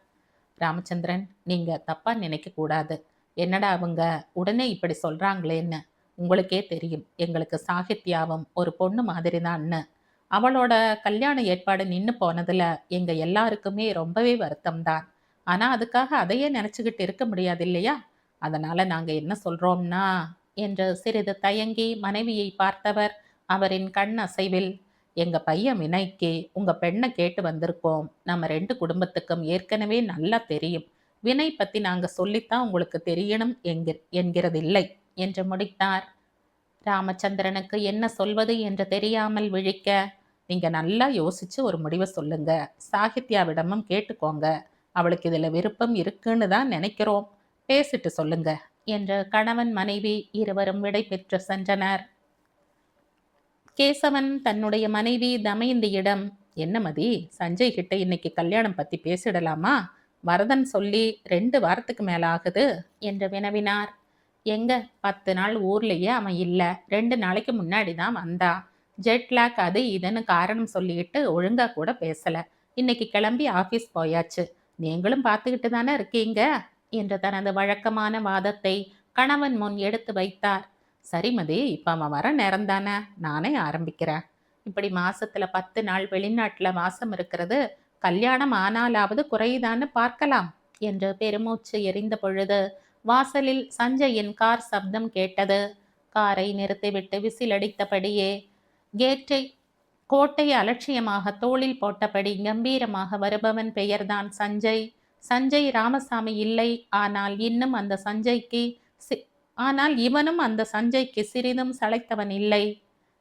S1: ராமச்சந்திரன், நீங்க தப்பா நினைக்க கூடாது. என்னடா அவங்க உடனே இப்படி சொல்றாங்களேன்னு. உங்களுக்கே தெரியும், எங்களுக்கு சாகித்யாவும் ஒரு பொண்ணு மாதிரிதான்னு. அவளோட கல்யாண ஏற்பாடு நின்னு போனதுல எங்க எல்லாருக்குமே ரொம்பவே வருத்தம்தான். ஆனா அதுக்காக அதையே நினைச்சுக்கிட்டு இருக்க முடியாது இல்லையா? அதனால நாங்க என்ன சொல்றோம்னா என்று சிறிது தயங்கி மனைவியை பார்த்தவர் அவரின் கண் அசைவில், எங்க பையன் வினய்க்கு உங்க பெண்ணை கேட்டு வந்திருக்கோம். நம்ம 2 குடும்பத்துக்கும் ஏற்கனவே நல்லா தெரியும். வினய் பத்தி நாங்க சொல்லித்தான் உங்களுக்கு தெரியணும் என்கிறதில்லை என்று முடித்தார். ராமச்சந்திரனுக்கு என்ன சொல்வது என்று தெரியாமல் விழிக்க, நீங்க நல்லா யோசிச்சு ஒரு முடிவை சொல்லுங்க. சாகித்யாவிடமும் கேட்டுக்கோங்க. அவளுக்கு இதுல விருப்பம் இருக்குன்னு தான் நினைக்கிறோம். பேசிட்டு சொல்லுங்க என்று கணவன் மனைவி இருவரும் விடை பெற்று சென்றனர். கேசவன் தன்னுடைய மனைவி தமயந்தியிடம், என்ன மதி, சஞ்சய் கிட்ட இன்னைக்கு கல்யாணம் பத்தி பேசிடலாமா? வரதன் சொல்லி 2 வாரத்துக்கு மேல ஆகுது என்று வினவினார். எங்க 10 நாள் ஊர்லயே அவன் இல்ல. 2 நாளைக்கு முன்னாடி தான் வந்தா. ஜெட்லாக் அது இதுன்னு காரணம் சொல்லிட்டு ஒழுங்கா கூட பேசல. இன்னைக்கு கிளம்பி ஆபீஸ் போயாச்சு. நீங்களும் பார்த்துக்கிட்டு தானே இருக்கீங்க என்று தனது வழக்கமான வாதத்தை கணவன் முன் எடுத்து வைத்தார். சரிமதி, இப்ப அவன் வர நேரம் தானே, நானே ஆரம்பிக்கிறேன். இப்படி மாசத்துல 10 நாள் வெளிநாட்டுல வாசம் இருக்கிறது கல்யாணம் ஆனாலாவது குறையுதான்னு பார்க்கலாம் என்று பெருமூச்சு எறிந்த பொழுது வாசலில் சஞ்சயின் கார் சப்தம் கேட்டது. காரை நிறுத்திவிட்டு விசிலடித்தபடியே கேட்டை கோட்டை அலட்சியமாக தோளில் போட்டபடி கம்பீரமாக வருபவன் பெயர்தான் சஞ்சய். சஞ்சய் ராமசாமி இல்லை. ஆனால் இவனும் அந்த சஞ்சய்க்கு சிறிதும் சளைத்தவன் இல்லை.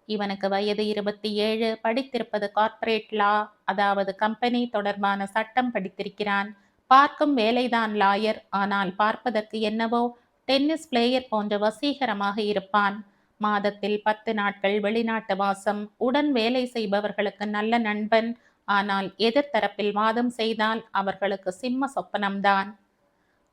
S1: இவனுக்கு வயது 27, படித்திருப்பது கார்ப்பரேட் லா, அதாவது கம்பெனி தொடர்பான சட்டம் படித்திருக்கிறான். பார்க்கும் வேலைதான் லாயர். ஆனால் பார்ப்பதற்கு என்னவோ டென்னிஸ் பிளேயர் போன்ற வசீகரமாக இருப்பான். மாதத்தில் 10 நாட்கள் வெளிநாட்டு வாசம். உடன் வேலை செய்பவர்களுக்கு நல்ல நண்பன். ஆனால் எதிர்த்தரப்பில் வாதம் செய்தால் அவர்களுக்கு சிம்ம சொப்பனம்தான்.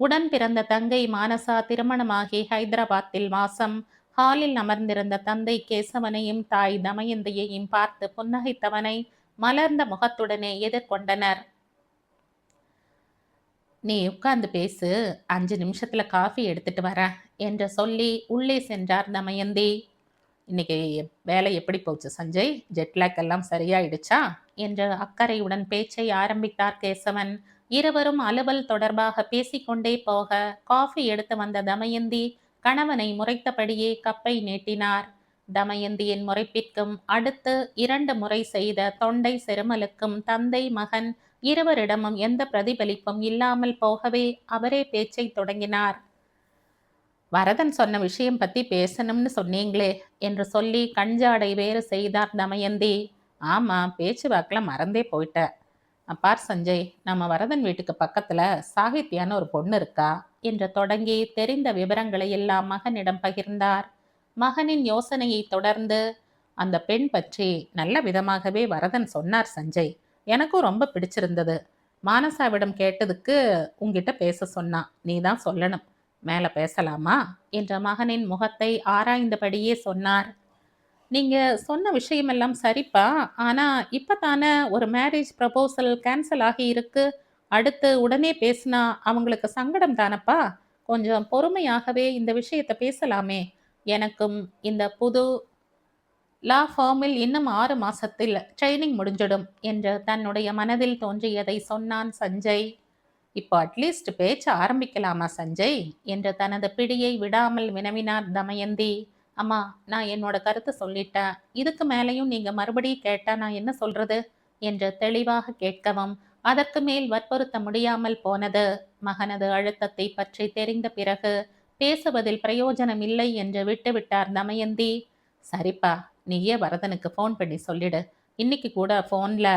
S1: உடன் பிறந்த தங்கை மானசா திருமணமாகி ஹைதராபாத்தில் வாசம். ஹாலில் அமர்ந்திருந்த தந்தை கேசவனையும் தாய் தமயந்தியையும் பார்த்து புன்னகைத்தவனை மலர்ந்த முகத்துடனே எதிர்கொண்டனர். நீ உட்கார்ந்து பேசு, 5 நிமிஷத்துல காஃபி எடுத்துட்டு வரேன் என்று சொல்லி உள்ளே சென்றார் தமயந்தி. இன்னைக்கு வேலை எப்படி போச்சு சஞ்சய்? ஜெட்லாக் எல்லாம் சரியாயிடுச்சா என்று அக்கறையுடன் பேச்சை ஆரம்பித்தார் கேசவன். இருவரும் அலுவல் தொடர்பாக பேசிக்கொண்டே போக காஃபி எடுத்து வந்த தமயந்தி கணவனை முறைத்தபடியே கப்பை நீட்டினார். தமயந்தியின் முறைப்பிற்கும் அடுத்து 2 முறை செய்த தொண்டை செருமலுக்கும் தந்தை மகன் இருவரிடமும் எந்த பிரதிபலிப்பும் இல்லாமல் போகவே அவரே பேச்சை தொடங்கினார். வரதன் சொன்ன விஷயம் பத்தி பேசணும்னு சொன்னீங்களே என்று சொல்லி கஞ்சாடை வேறு செய்தார் தமயந்தி. ஆமா, பேச்சுவாக்குல மறந்தே போயிட்ட. அப்பார் சஞ்சய், நம்ம வரதன் வீட்டுக்கு பக்கத்துல சாகித்யான்னு ஒரு பொண்ணு இருக்கா என்று தொடங்கி தெரிந்த விவரங்களை எல்லாம் மகனிடம் பகிர்ந்தார். மகனின் யோசனையை தொடர்ந்து, அந்த பெண் பற்றி நல்ல விதமாகவே வரதன் சொன்னார் சஞ்சய். எனக்கும் ரொம்ப பிடிச்சிருந்தது. மானசாவிடம் கேட்டதுக்கு உங்ககிட்ட பேச சொன்னா. நீ தான் சொல்லணும். மேல பேசலாமா என்ற மகனின் முகத்தை ஆராய்ந்தபடியே சொன்னார். நீங்க சொன்ன விஷயமெல்லாம் சரிப்பா. ஆனா இப்பதானே ஒரு மேரேஜ் ப்ரப்போசல் கேன்சல் ஆகி இருக்கு. அடுத்து உடனே பேசினா அவங்களுக்கு சங்கடம் தானப்பா. கொஞ்சம் பொறுமையாகவே இந்த விஷயத்தை பேசலாமே. எனக்கும் இந்த புது லா ஃபார்மில் இன்னும் 6 மாசத்தில் ட்ரைனிங் முடிஞ்சிடும் என்று தன்னுடைய மனதில் தோன்றியதை சொன்னான் சஞ்சய். இப்போ அட்லீஸ்ட் பேச்ச ஆரம்பிக்கலாமா சஞ்சய் என்று தனது பிடியை விடாமல் வினவினார் தமயந்தி. அம்மா, நான் என்னோட கருத்தை சொல்லிட்டேன். இதுக்கு மேலேயும் நீங்க மறுபடியும் கேட்டா நான் என்ன சொல்றது என்று தெளிவாக கேட்கவும் அதற்கு மேல் வற்புறுத்த முடியாமல் போனது. மகனது அழுத்தத்தை பற்றி தெரிந்த பிறகு பேசுவதில் பிரயோஜனம் இல்லை என்று விட்டுவிட்டார் தமயந்தி. சரிப்பா, நீயே வரதனுக்கு ஃபோன் பண்ணி சொல்லிடு. இன்னைக்கு கூட ஃபோன்ல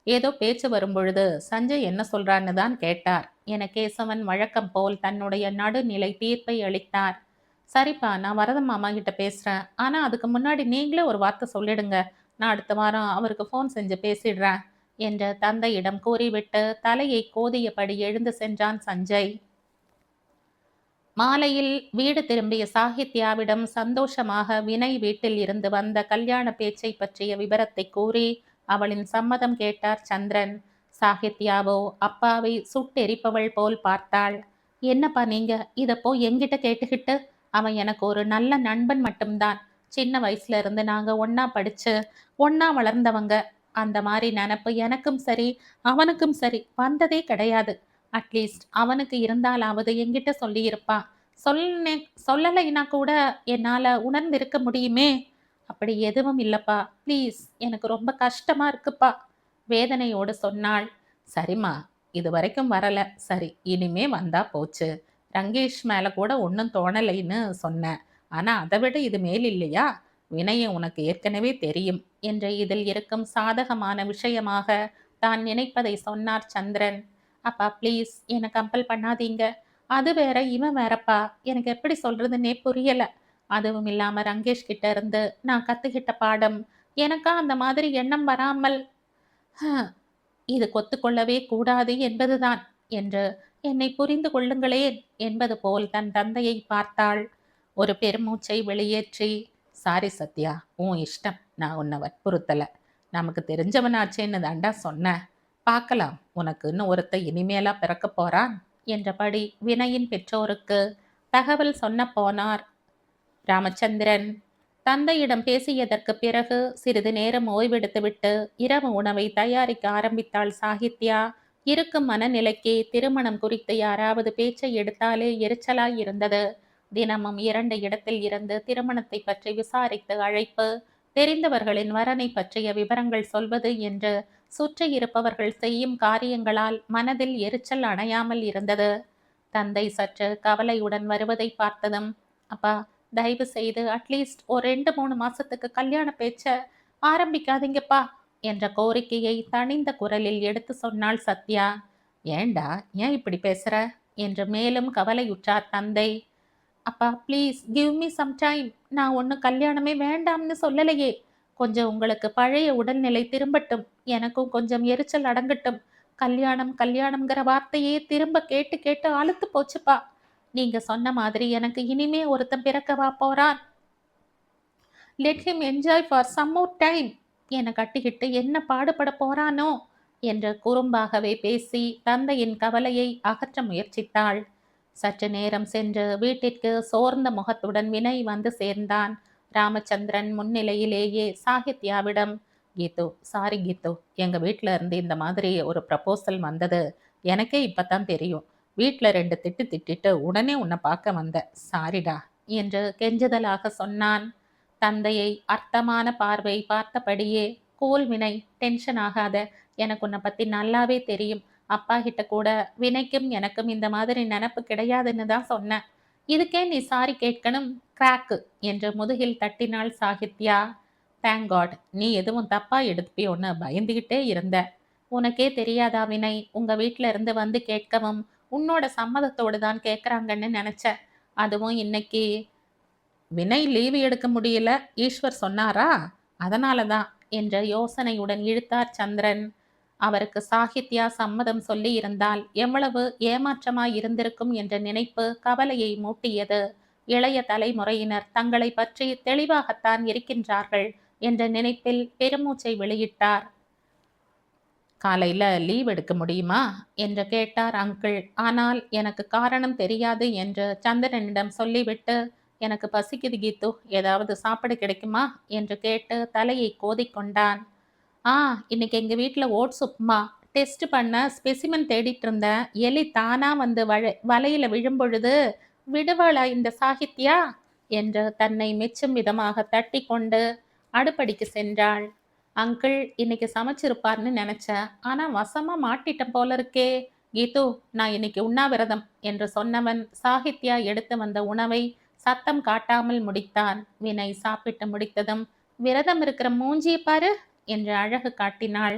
S1: ஏதோ பேச்சு வரும்பொழுது சஞ்சய் என்ன சொல்றான்னு தான் கேட்டார் என கேசவன் வழக்கம் போல் தன்னுடைய நடுநிலை தீர்ப்பை அளித்தார். சரிப்பா, நான் வரதன் மாமா கிட்ட பேசுறேன். ஆனா அதுக்கு முன்னாடி நீங்களே ஒரு வார்த்தை சொல்லிடுங்க. நான் அடுத்த வாரம் அவருக்கு ஃபோன் செஞ்சு பேசிடுறேன் என்று தந்தையிடம் கூறிவிட்டு தலையை கோதியபடி எழுந்து சென்றான் சஞ்சய். மாலையில் வீடு திரும்பிய சாகித்யாவிடம் சந்தோஷமாக வினய் வீட்டில் இருந்து வந்த கல்யாண பேச்சை பற்றிய விவரத்தை கூறி அவளின் சம்மதம் கேட்டார் சந்திரன். சாகித்யாவோ அப்பாவை சுட்டெரிப்பவள் போல் பார்த்தாள். என்னப்பா நீங்க இதப்போ என்கிட்ட கேட்டுக்கிட்டு? அவன் எனக்கு ஒரு நல்ல நண்பன் மட்டும்தான். சின்ன வயசுல இருந்து நாங்க ஒன்னா படிச்சு ஒன்னா வளர்ந்தவங்க. அந்த மாதிரி நினப்பு எனக்கும் சரி அவனுக்கும் சரி வந்ததே கிடையாது. அட்லீஸ்ட் அவனுக்கு இருந்தாலாவது என்கிட்ட சொல்லியிருப்பான். சொல்லலைன்னா கூட என்னால உணர்ந்திருக்க முடியுமே. அப்படி எதுவும் இல்லப்பா, ப்ளீஸ், எனக்கு ரொம்ப கஷ்டமா இருக்குப்பா வேதனையோடு சொன்னாள். சரிம்மா, இது வரைக்கும் வரல, சரி இனிமே வந்தா போச்சு. ரங்கேஷ் மேல கூட ஒன்றும் தோணலைன்னு சொன்னேன். ஆனா அதை விட இது மேல் இல்லையா? வினயம் உனக்கு ஏற்கனவே தெரியும் என்று இதில் இருக்கும் சாதகமான விஷயமாக தான் நினைப்பதை சொன்னார் சந்திரன். அப்பா ப்ளீஸ், என்னை கம்பல் பண்ணாதீங்க. அது வேற இவன் வேறப்பா, எனக்கு எப்படி சொல்றதுன்னே புரியல. அதுவும் இல்லாம ரங்கேஷ் கிட்ட இருந்து நான் கத்துக்கிட்ட பாடம் எனக்கா அந்த மாதிரி எண்ணம் வராமல் இது கொத்துக்கொள்ளவே கூடாது என்பதுதான் என்று என்னை புரிந்து கொள்ளுங்களேன் என்பது போல் தன் தந்தையை பார்த்தாள். ஒரு பெருமூச்சை வெளியேற்றி, சாரி சத்யா, உன் இஷ்டம், நான் உன்னை வற்புறுத்தல. நமக்கு தெரிஞ்சவனாச்சேன்னு தாண்டா சொன்ன. பார்க்கலாம், உனக்குன்னு ஒருத்த இனிமேலா பிறக்க போறான் என்றபடி வினயின் பெற்றோருக்கு தகவல் சொன்ன போனார் ராமச்சந்திரன். தந்தையிடம் பேசியதற்கு பிறகு சிறிது நேரம் ஓய்வெடுத்துவிட்டு இரவு உணவை தயாரிக்க ஆரம்பித்தாள் சாகித்யா. இருக்கும் மனநிலைக்கு திருமணம் குறித்து யாராவது பேச்சை எடுத்தாலே எரிச்சலாய் இருந்தது. தினமும் 2 இடத்தில் இருந்து திருமணத்தை பற்றி விசாரித்து அழைப்பு, தெரிந்தவர்களின் வரனை பற்றிய விவரங்கள் சொல்வது என்று சுற்றி இருப்பவர்கள் செய்யும் காரியங்களால் மனதில் எரிச்சல் அணையாமல் இருந்தது. தந்தை சற்று கவலையுடன் வருவதை பார்த்ததும், அப்பா தயவு செய்து அட்லீஸ்ட் ஒரு 2-3 மாசத்துக்கு கல்யாண பேச்ச ஆரம்பிக்காதீங்கப்பா என்ற கோரிக்கையை தணிந்த குரலில் எடுத்து சொன்னாள் சத்யா. ஏண்டா, ஏன் இப்படி பேசுற என்று மேலும் கவலையுற்றார் தந்தை. அப்பா please give me some time. நான் ஒன்றும் கல்யாணமே வேண்டாம்னு சொல்லலையே. கொஞ்சம் உங்களுக்கு பழைய உடல்நிலை திரும்பட்டும், எனக்கும் கொஞ்சம் எரிச்சல் அடங்கட்டும். கல்யாணம் கல்யாணம்ங்கிற வார்த்தையே திரும்ப கேட்டு கேட்டு அலுத்து போச்சுப்பா. நீங்க சொன்ன மாதிரி எனக்கு இனிமே ஒருத்தன் பிறக்கவா போறான். Let him enjoy for some more time. என்னை கட்டிக்கிட்டு என்ன பாடுபட போறானோ என்று குறும்பாகவே பேசி தந்தையின் கவலையை அகற்ற முயற்சித்தாள். சற்று நேரம் சென்று வீட்டிற்கு சோர்ந்த முகத்துடன் வினய் வந்து சேர்ந்தான். ராமச்சந்திரன் முன்னிலையிலேயே சாகித்யாவிடம், கீது, சாரி கீது, எங்க வீட்டில் இருந்து இந்த மாதிரி ஒரு ப்ரப்போசல் வந்தது எனக்கே இப்பதான் தெரியும். வீட்டில் 2 திட்டு திட்டிட்டு உடனே உன்னை பார்க்க வந்த, சாரிடா என்று கெஞ்சுதலாக சொன்னான். தந்தையை அர்த்தமான பார்வை பார்த்தபடியே, கூல் வினய், டென்ஷன் ஆகாத, எனக்கு உன்னை பத்தி நல்லாவே தெரியும். அப்பா கிட்ட கூட வினைக்கும் எனக்கும் இந்த மாதிரி நினப்பு கிடையாதுன்னு தான் சொன்னேன். இதுக்கே நீ சாரி கேட்கணும், கிராக்கு என்று முதுகில் தட்டினாள் சாகித்யா. தேங்க் காட், நீ எதுவும் தப்பா எடுத்துப்பியோன்னு பயந்துகிட்டே இருந்த. உனக்கே தெரியாதா வினய், உங்க வீட்டில இருந்து வந்து கேட்கவும் உன்னோட சம்மதத்தோடு தான் கேட்குறாங்கன்னு நினச்ச. அதுவும் இன்னைக்கு வினய் லீவு எடுக்க முடியல, ஈஸ்வர் சொன்னாரா, அதனால தான் என்ற யோசனையுடன் இழுத்தார் சந்திரன். அவருக்கு சாகித்யா சம்மதம் சொல்லி இருந்தால் எவ்வளவு ஏமாற்றமாய் இருந்திருக்கும் என்ற நினைப்பு கவலையை மூட்டியது. இளைய தலைமுறையினர் தங்களை பற்றி தெளிவாகத்தான் இருக்கின்றார்கள் என்ற நினைப்பில் பெருமூச்சை வெளியிட்டார். காலையில லீவ் எடுக்க முடியுமா என்று கேட்டார் அங்கிள். ஆனால் எனக்கு காரணம் தெரியாது என்று சந்திரனிடம் சொல்லிவிட்டு, எனக்கு பசிக்குது கீத்து, ஏதாவது சாப்பிட கிடைக்குமா என்று கேட்டு தலையை கோதிக்கொண்டான். இன்னைக்கு எங்க வீட்டில் ஓட்ஸ் உப்புமா, டெஸ்ட் பண்ண ஸ்பெசிமென் தேடிட்டு இருந்தேன். எலி தானா வந்து வலையில விழும்பொழுது விடுவாளா இந்த சாகித்யா என்று தன்னை மெச்சும் விதமாக தட்டி கொண்டு அடுப்படிக்கு சென்றாள். அங்கிள் இன்னைக்கு சமைச்சிருப்பார்னு நினைச்சேன். ஆனா வசமா மாட்டிட்டேன் போல இருக்கே. கீது, நான் இன்னைக்கு உண்ணாவிரதம் என்று சொன்னவன் சாகித்யா எடுத்து வந்த உணவை சத்தம் காட்டாமல் முடித்தான். வினய் சாப்பிட்டு முடித்ததும், விரதம் இருக்கிற மூஞ்சியை பாரு என்று அழகு காட்டினாள்.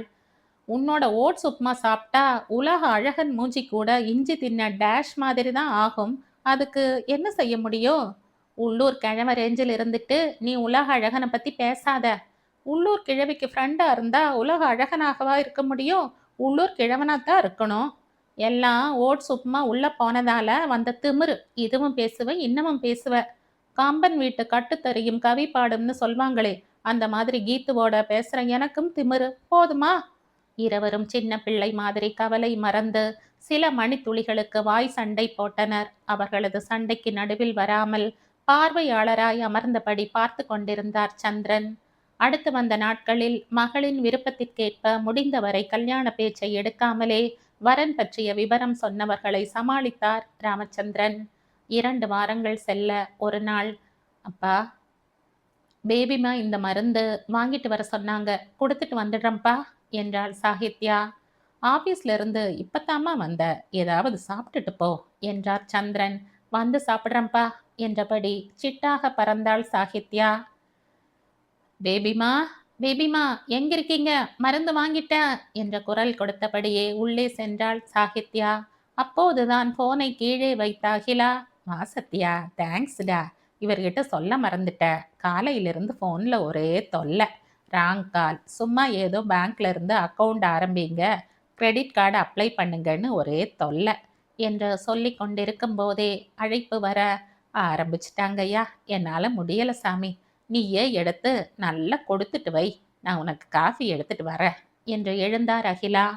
S1: உன்னோட ஓட்ஸ் உப்புமா சாப்பிட்டா உலக அழகன் மூஞ்சி கூட இஞ்சி தின்ன டேஷ் மாதிரி தான் ஆகும். அதுக்கு என்ன செய்ய முடியும்? உள்ளூர் கிழவ ரேஞ்சில் இருந்துட்டு நீ உலக அழகனை பத்தி பேசாத. உள்ளூர் கிழவிக்கு ஃப்ரெண்டா இருந்தா உலக அழகனாகவா இருக்க முடியும்? உள்ளூர் கிழவனாத்தான் இருக்கணும். எல்லாம் ஓட்ஸ் உப்புமா உள்ள போனதால வந்த திமிரு. இதுவும் பேசுவ, இன்னமும் பேசுவ. காம்பன் வீட்டு கட்டுத்தறியும் கவி பாடும்னு சொல்வாங்களே, அந்த மாதிரி கீத்துவோட பேசுற எனக்கும் திமிரு. போதுமா? இருவரும் சின்ன பிள்ளை மாதிரி கவலை மறந்து சில மணித்துளிகளுக்கு வாய் சண்டை போட்டனர். அவர்களது சண்டைக்கு நடுவில் வராமல் பார்வையாளராய் அமர்ந்தபடி பார்த்து கொண்டிருந்தார் சந்திரன். அடுத்து வந்த நாட்களில் மகளின் விருப்பத்திற்கேற்ப முடிந்தவரை கல்யாண பேச்சை எடுக்காமலே வரன் பற்றிய விவரம் சொன்னவர்களை சமாளித்தார் ராமச்சந்திரன். 2 வாரங்கள் செல்ல ஒரு நாள், அப்பா, பேபிமா இந்த மருந்து வாங்கிட்டு வர சொன்னாங்க, கொடுத்துட்டு வந்துடுறேன்ப்பா என்றாள் சாகித்யா. ஆபீஸ்ல இருந்து இப்பத்தாம்மா வந்த, ஏதாவது சாப்பிட்டுட்டு போ என்றார் சந்திரன். வந்து சாப்பிட்றேன்ப்பா என்றபடி சிட்டாக பறந்தாள் சாகித்யா. பேபிமா, பேபிமா, எங்க இருக்கீங்க? மருந்து வாங்கிட்டேன் என்ற குரல் கொடுத்தபடியே உள்ளே சென்றாள் சாகித்யா. அப்போதுதான் போனை கீழே வைத்த அகிலா, வா சத்யா, தேங்க்ஸ்டா, இவர்கிட்ட சொல்ல மறந்துட்ட. காலையிலிருந்து போன்ல ஒரே தொல்லை. ராங் கால், சும்மா ஏதோ பேங்க்ல இருந்து அக்கௌண்ட் ஆரம்பிங்க, கிரெடிட் கார்டு அப்ளை பண்ணுங்கன்னு ஒரே தொல்லை என்று சொல்லி கொண்டிருக்கும் போதே அழைப்பு வர, ஆரம்பிச்சிட்டாங்கய்யா, என்னால் முடியலை சாமி, நீயே எடுத்து நல்லா கொடுத்துட்டு வை, நான் உனக்கு காஃபி எடுத்துட்டு வரேன் என்று எழுந்தார் அகிலா.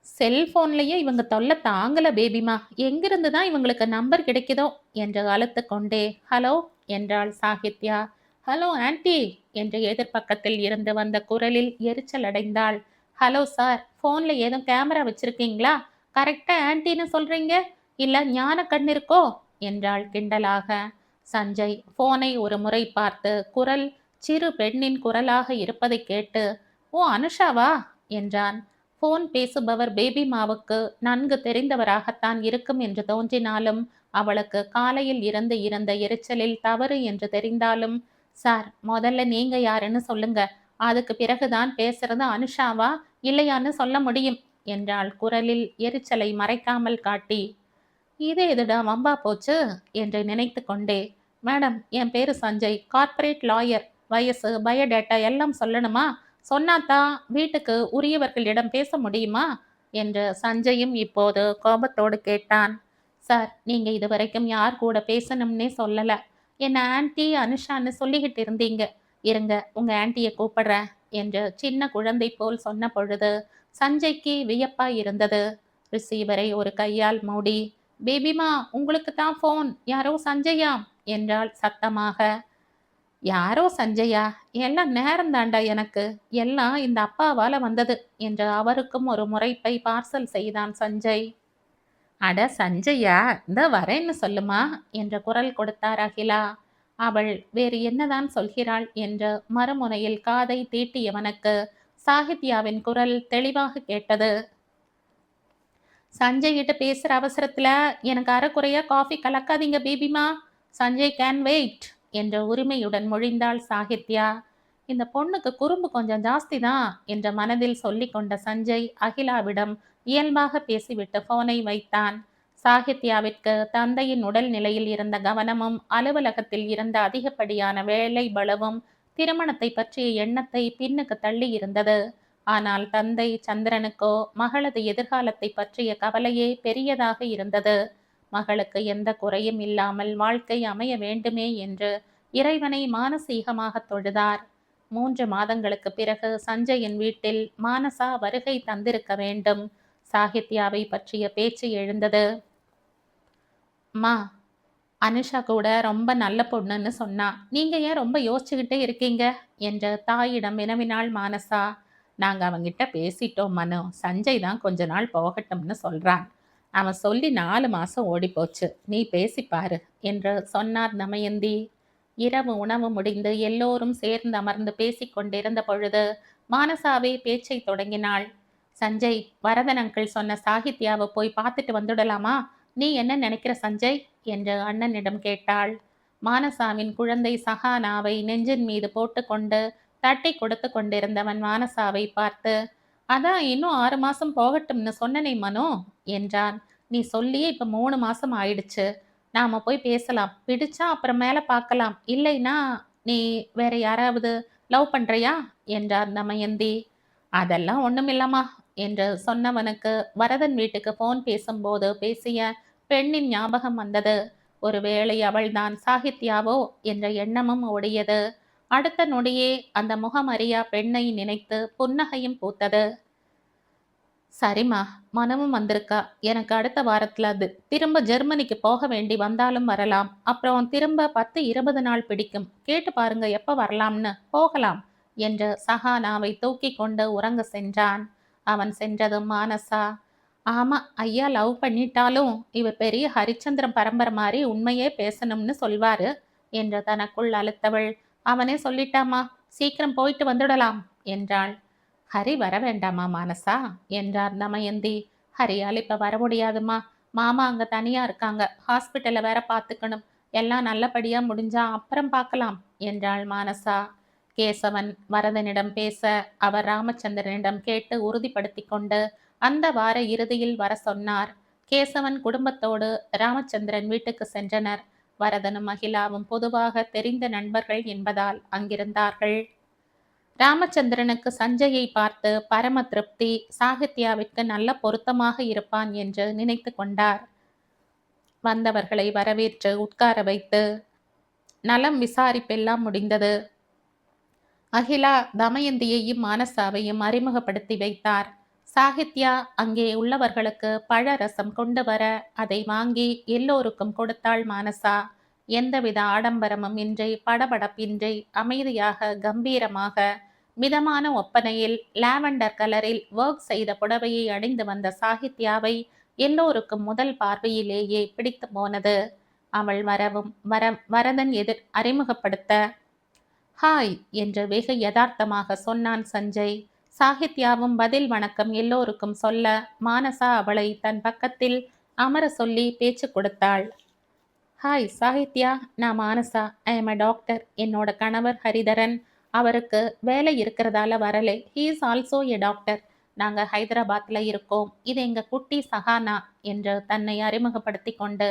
S1: செல்போன்லயே இவங்க தொல்லை தாங்கல பேபிமா, எங்கிருந்து தான் இவங்களுக்கு நம்பர் கிடைக்குதோ என்று அழுத்து கொண்டே ஹலோ என்றாள் சாகித்யா. ஹலோ ஆன்டி என்று எதிர்பக்கத்தில் இருந்து வந்த குரலில் எரிச்சல் அடைந்தாள். ஹலோ சார், ஃபோன்ல ஏதும் கேமரா வச்சிருக்கீங்களா? கரெக்டா ஆன்டின்னு சொல்றீங்க, இல்ல ஞான கண் இருக்கோ என்றாள் கிண்டலாக. சஞ்சய் போனை ஒரு முறை பார்த்து குரல் சிறு பெண்ணின் குரலாக இருப்பதை கேட்டு, ஓ அனுஷாவா என்றான். போன் பேசுபவர் பேபிமாவுக்கு நன்கு தெரிந்தவராகத்தான் இருக்கும் என்று தோன்றினாலும் அவளுக்கு காலையில் இருந்து இருந்த எரிச்சலில் தவறு என்று தெரிந்தாலும், சார் முதல்ல நீங்க யாருன்னு சொல்லுங்க, அதுக்கு பிறகுதான் பேசுறது அனுஷாவா இல்லையான்னு சொல்ல முடியும் என்றாள் குரலில் எரிச்சலை மறைக்காமல் காட்டி. இது எதுடா வம்பா போச்சு என்று நினைத்து கொண்டே, மேடம் என் பேரு சஞ்சய், கார்ப்பரேட் லாயர், வயசு பயோடேட்டா எல்லாம் சொல்லணுமா? சொன்னாதான் வீட்டுக்கு உரியவர்களிடம் பேச முடியுமா என்று சஞ்சயும் இப்போது கோபத்தோடு கேட்டான். சார், நீங்க இதுவரைக்கும் யார் கூட பேசணும்னே சொல்லல, என்ன ஆன்டி அனுஷான்னு சொல்லிக்கிட்டு இருந்தீங்க. இருங்க உங்க ஆன்டியை கூப்பிடுறேன் என்று சின்ன குழந்தை போல் சொன்ன பொழுது சஞ்சய்க்கு வியப்பாய் இருந்தது. ரிசீவரை ஒரு கையால் மூடி, பேபிமா உங்களுக்கு தான் ஃபோன், யாரோ சஞ்சயா என்றாள் சத்தமாக. யாரோ சஞ்சயா, எல்லாம் நேரம் தாண்டா எனக்கு, எல்லாம் இந்த அப்பாவால வந்தது என்று அவருக்கும் ஒரு முறைப்பை பார்சல் செய்தான் சஞ்சய். அட சஞ்சயா, இந்த வரேன்னு சொல்லுமா என்ற குரல் கொடுத்தார் அகிலா. அவள் வேறு என்னதான் சொல்கிறாள் என்று மறுமுனையில் காதை தீட்டியவனுக்கு சாகித்யாவின் குரல் தெளிவாக கேட்டது. சஞ்சய் கிட்ட பேசுற அவசரத்துல எனக்கு அரைக்குறையா காஃபி கலக்காதீங்க பேபிமா. சஞ்சய் கேன் வெயிட் என்ற உரிமையுடன் மொழிந்தாள் சாகித்யா. இந்த பொண்ணுக்கு குறும்பு கொஞ்சம் ஜாஸ்தி தான் என்ற மனதில் சொல்லி கொண்ட சஞ்சய் அகிலாவிடம் இயல்பாக பேசிவிட்டு போனை வைத்தான். சாகித்யாவிற்கு தந்தையின் உடல் நிலையில் இருந்த கவனமும் அலுவலகத்தில் இருந்த அதிகப்படியான வேலை பளவும் திருமணத்தை பற்றிய எண்ணத்தை பின்னுக்கு தள்ளி இருந்தது. ஆனால் தந்தை சந்திரனுக்கோ மகளது எதிர்காலத்தை பற்றிய கவலையே பெரியதாக இருந்தது. மகளுக்கு எந்த குறையும் இல்லாமல் வாழ்க்கை அமைய வேண்டுமே என்று இறைவனை மானசீகமாக தொழுதார். 3 மாதங்களுக்கு பிறகு சஞ்சயின் வீட்டில் மானசா வருகை தந்திருக்க வேண்டும். சாகித்யாவை பற்றிய பேச்சு எழுந்தது. அம்மா, அனுஷா கூட ரொம்ப நல்ல பொண்ணுன்னு சொன்னா, நீங்க ஏன் ரொம்ப யோசிச்சுக்கிட்டே இருக்கீங்க என்று தாயிடம் வினவினாள் மானசா. நாங்க அவங்கிட்ட பேசிட்டோம் மனோ. சஞ்சய் தான் கொஞ்ச நாள் போகட்டும்னு சொல்றான். அவன் சொல்லி 4 மாசம் ஓடிப்போச்சு. நீ பேசிப் பாரு என்று சொன்னார் தமயந்தி. இரவு உணவு முடிந்து எல்லோரும் சேர்ந்து அமர்ந்து பேசிக் கொண்டிருந்த பொழுது மானசாவே பேச்சை தொடங்கினாள். சஞ்சய், வரதன் அங்கிள் சொன்ன சாகித்யாவை போய் பார்த்துட்டு வந்துடலாமா? நீ என்ன நினைக்கிற சஞ்சய் என்று அண்ணனிடம் கேட்டாள். மானசாவின் குழந்தை சஹானாவை நெஞ்சின் மீது போட்டுக்கொண்டு தட்டி கொடுத்து கொண்டிருந்தவன் மானசாவை பார்த்து, அதான் இன்னும் 6 மாசம் போகட்டும்னு சொன்னனே மனோ என்றான். நீ சொல்லியே இப்ப 3 மாசம் ஆயிடுச்சு. நாம போய் பேசலாம். பிடிச்சா அப்புறம் மேல பார்க்கலாம். இல்லைன்னா நீ வேற யாராவது லவ் பண்றியா என்றார் தமயந்தி. அதெல்லாம் ஒண்ணுமில்லம்மா என்று சொன்னவனுக்கு வரதன் வீட்டுக்கு போன் பேசும்போது பேசிய பெண்ணின் ஞாபகம் வந்தது. ஒருவேளை அவள்தான் சாகித்யாவோ என்ற எண்ணமும் ஓடியது. அடுத்த நொடியே அந்த முகமறியா பெண்ணை நினைத்து புன்னகையும் பூத்தது. சரிம்மா, மனமும் வந்திருக்கா. எனக்கு அடுத்த வாரத்துல அது திரும்ப ஜெர்மனிக்கு போக வேண்டி வந்தாலும் வரலாம். அப்புறம் திரும்ப 10-20 நாள் பிடிக்கும். கேட்டு பாருங்க எப்ப வரலாம்னு. போகலாம் என்று சஹானாவை தூக்கி கொண்டு உறங்க சென்றான். அவன் சென்றதும் மானசா, ஆமா ஐயா லவ் பண்ணிட்டாலும் இவ பெரிய ஹரிச்சந்திரன் பரம்பரை மாதிரி உண்மையே பேசணும்னு சொல்வாரு என்று தனக்குள் அழுத்தவள், அவனே சொல்லிட்டாமா, சீக்கிரம் போயிட்டு வந்துடலாம் என்றாள். ஹரி வர வேண்டாமா மானசா என்றார் தமயந்தி. ஹரியால் இப்ப வர முடியாதுமா. மாமா அங்க தனியா இருக்காங்க. ஹாஸ்பிட்டல்ல வேற பார்த்துக்கணும். எல்லாம் நல்லபடியா முடிஞ்சா அப்புறம் பார்க்கலாம் என்றாள் மானசா. கேசவன் வரதனிடம் பேச அவர் ராமச்சந்திரனிடம் கேட்டு உறுதிப்படுத்தி கொண்டு அந்த வார இறுதியில் வர சொன்னார். கேசவன் குடும்பத்தோடு ராமச்சந்திரன் வீட்டுக்கு சென்றனர். வரதனும் மகிழாவும் பொதுவாக தெரிந்த நண்பர்கள் என்பதால் அங்கிருந்தார்கள். ராமச்சந்திரனுக்கு சஞ்சயை பார்த்து பரம திருப்தி. சாகித்யாவிற்கு நல்ல பொருத்தமாக இருப்பான் என்று நினைத்து கொண்டார். வந்தவர்களை வரவேற்று உட்கார வைத்து நலம் விசாரிப்பெல்லாம் முடிந்தது. அகிலா தமயந்தியையும் மானசாவையும் அறிமுகப்படுத்தி வைத்தார். சாகித்யா அங்கே உள்ளவர்களுக்கு பழரசம் கொண்டு வர அதை வாங்கி எல்லோருக்கும் கொடுத்தாள் மானசா. எந்தவித ஆடம்பரமும் இன்றி படபடப்பின்றி அமைதியாக கம்பீரமாக மிதமான ஒப்பனையில் லாவெண்டர் கலரில் ஒர்க் செய்த புடவையை அணிந்து வந்த சாகித்யாவை எல்லோருக்கும் முதல் பார்வையிலேயே பிடித்து போனது. அவள் வரவும் வரதன் எதிர் அறிமுகப்படுத்த ஹாய் என்று வெகு யதார்த்தமாக சொன்னான் சஞ்சய். சாகித்யாவும் பதில் வணக்கம் எல்லோருக்கும் சொல்ல மானசா அவளை தன் பக்கத்தில் அமர சொல்லி பேச்சு கொடுத்தாள். ஹாய் சாகித்யா, நான் Manasa. I am a doctor. என்னோட கணவர் ஹரிதரன். அவருக்கு வேலை இருக்கிறதால வரலை. He is also a doctor. நாங்கள் ஹைதராபாத்தில் இருக்கோம். இது எங்கள் குட்டி சஹானா என்று தன்னை அறிமுகப்படுத்தி கொண்டு,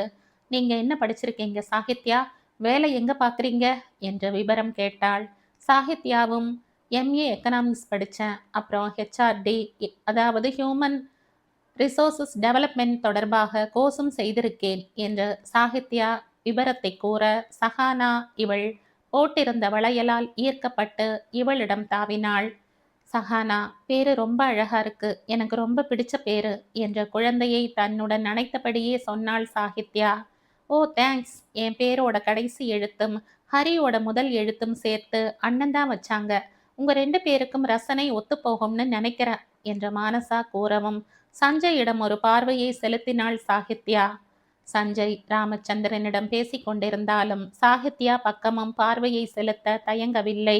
S1: நீங்கள் என்ன படிச்சிருக்கீங்க சாகித்யா? வேலை எங்கே பார்க்குறீங்க என்று விபரம் கேட்டாள். சாகித்யாவும் எம்ஏ எக்கனாமிக்ஸ் படித்தேன். அப்புறம் ஹெச்ஆர்டி, அதாவது ஹியூமன் ரிசோர்சஸ் டெவலப்மெண்ட் தொடர்பாக கோர்ஸும் செய்திருக்கேன் என்று சாகித்யா விபரத்தை கூற, சஹானா இவள் போட்டிருந்த வளையலால் ஈர்க்கப்பட்டு இவளிடம் தாவினாள். சஹானா, பேரு ரொம்ப அழகா இருக்கு. எனக்கு ரொம்ப பிடிச்ச பேரு என்ற குழந்தையை தன்னுடன் அணைத்தபடியே சொன்னாள் சாகித்யா. ஓ தேங்க்ஸ். என் பேரோட கடைசி எழுத்தும் ஹரியோட முதல் எழுத்தும் சேர்த்து அண்ணன் தான் வச்சாங்க. உங்க 2 பேருக்கும் ரசனை ஒத்து போகும்னு நினைக்கிறேன் என்று மானசா கூறவும் சஞ்சயிடம் ஒரு பார்வையை செலுத்தினாள் சாகித்யா. சஞ்சய் ராமச்சந்திரனிடம் பேசிக் கொண்டிருந்தாலும் சாகித்யா பக்கமும் பார்வையை செலுத்த தயங்கவில்லை.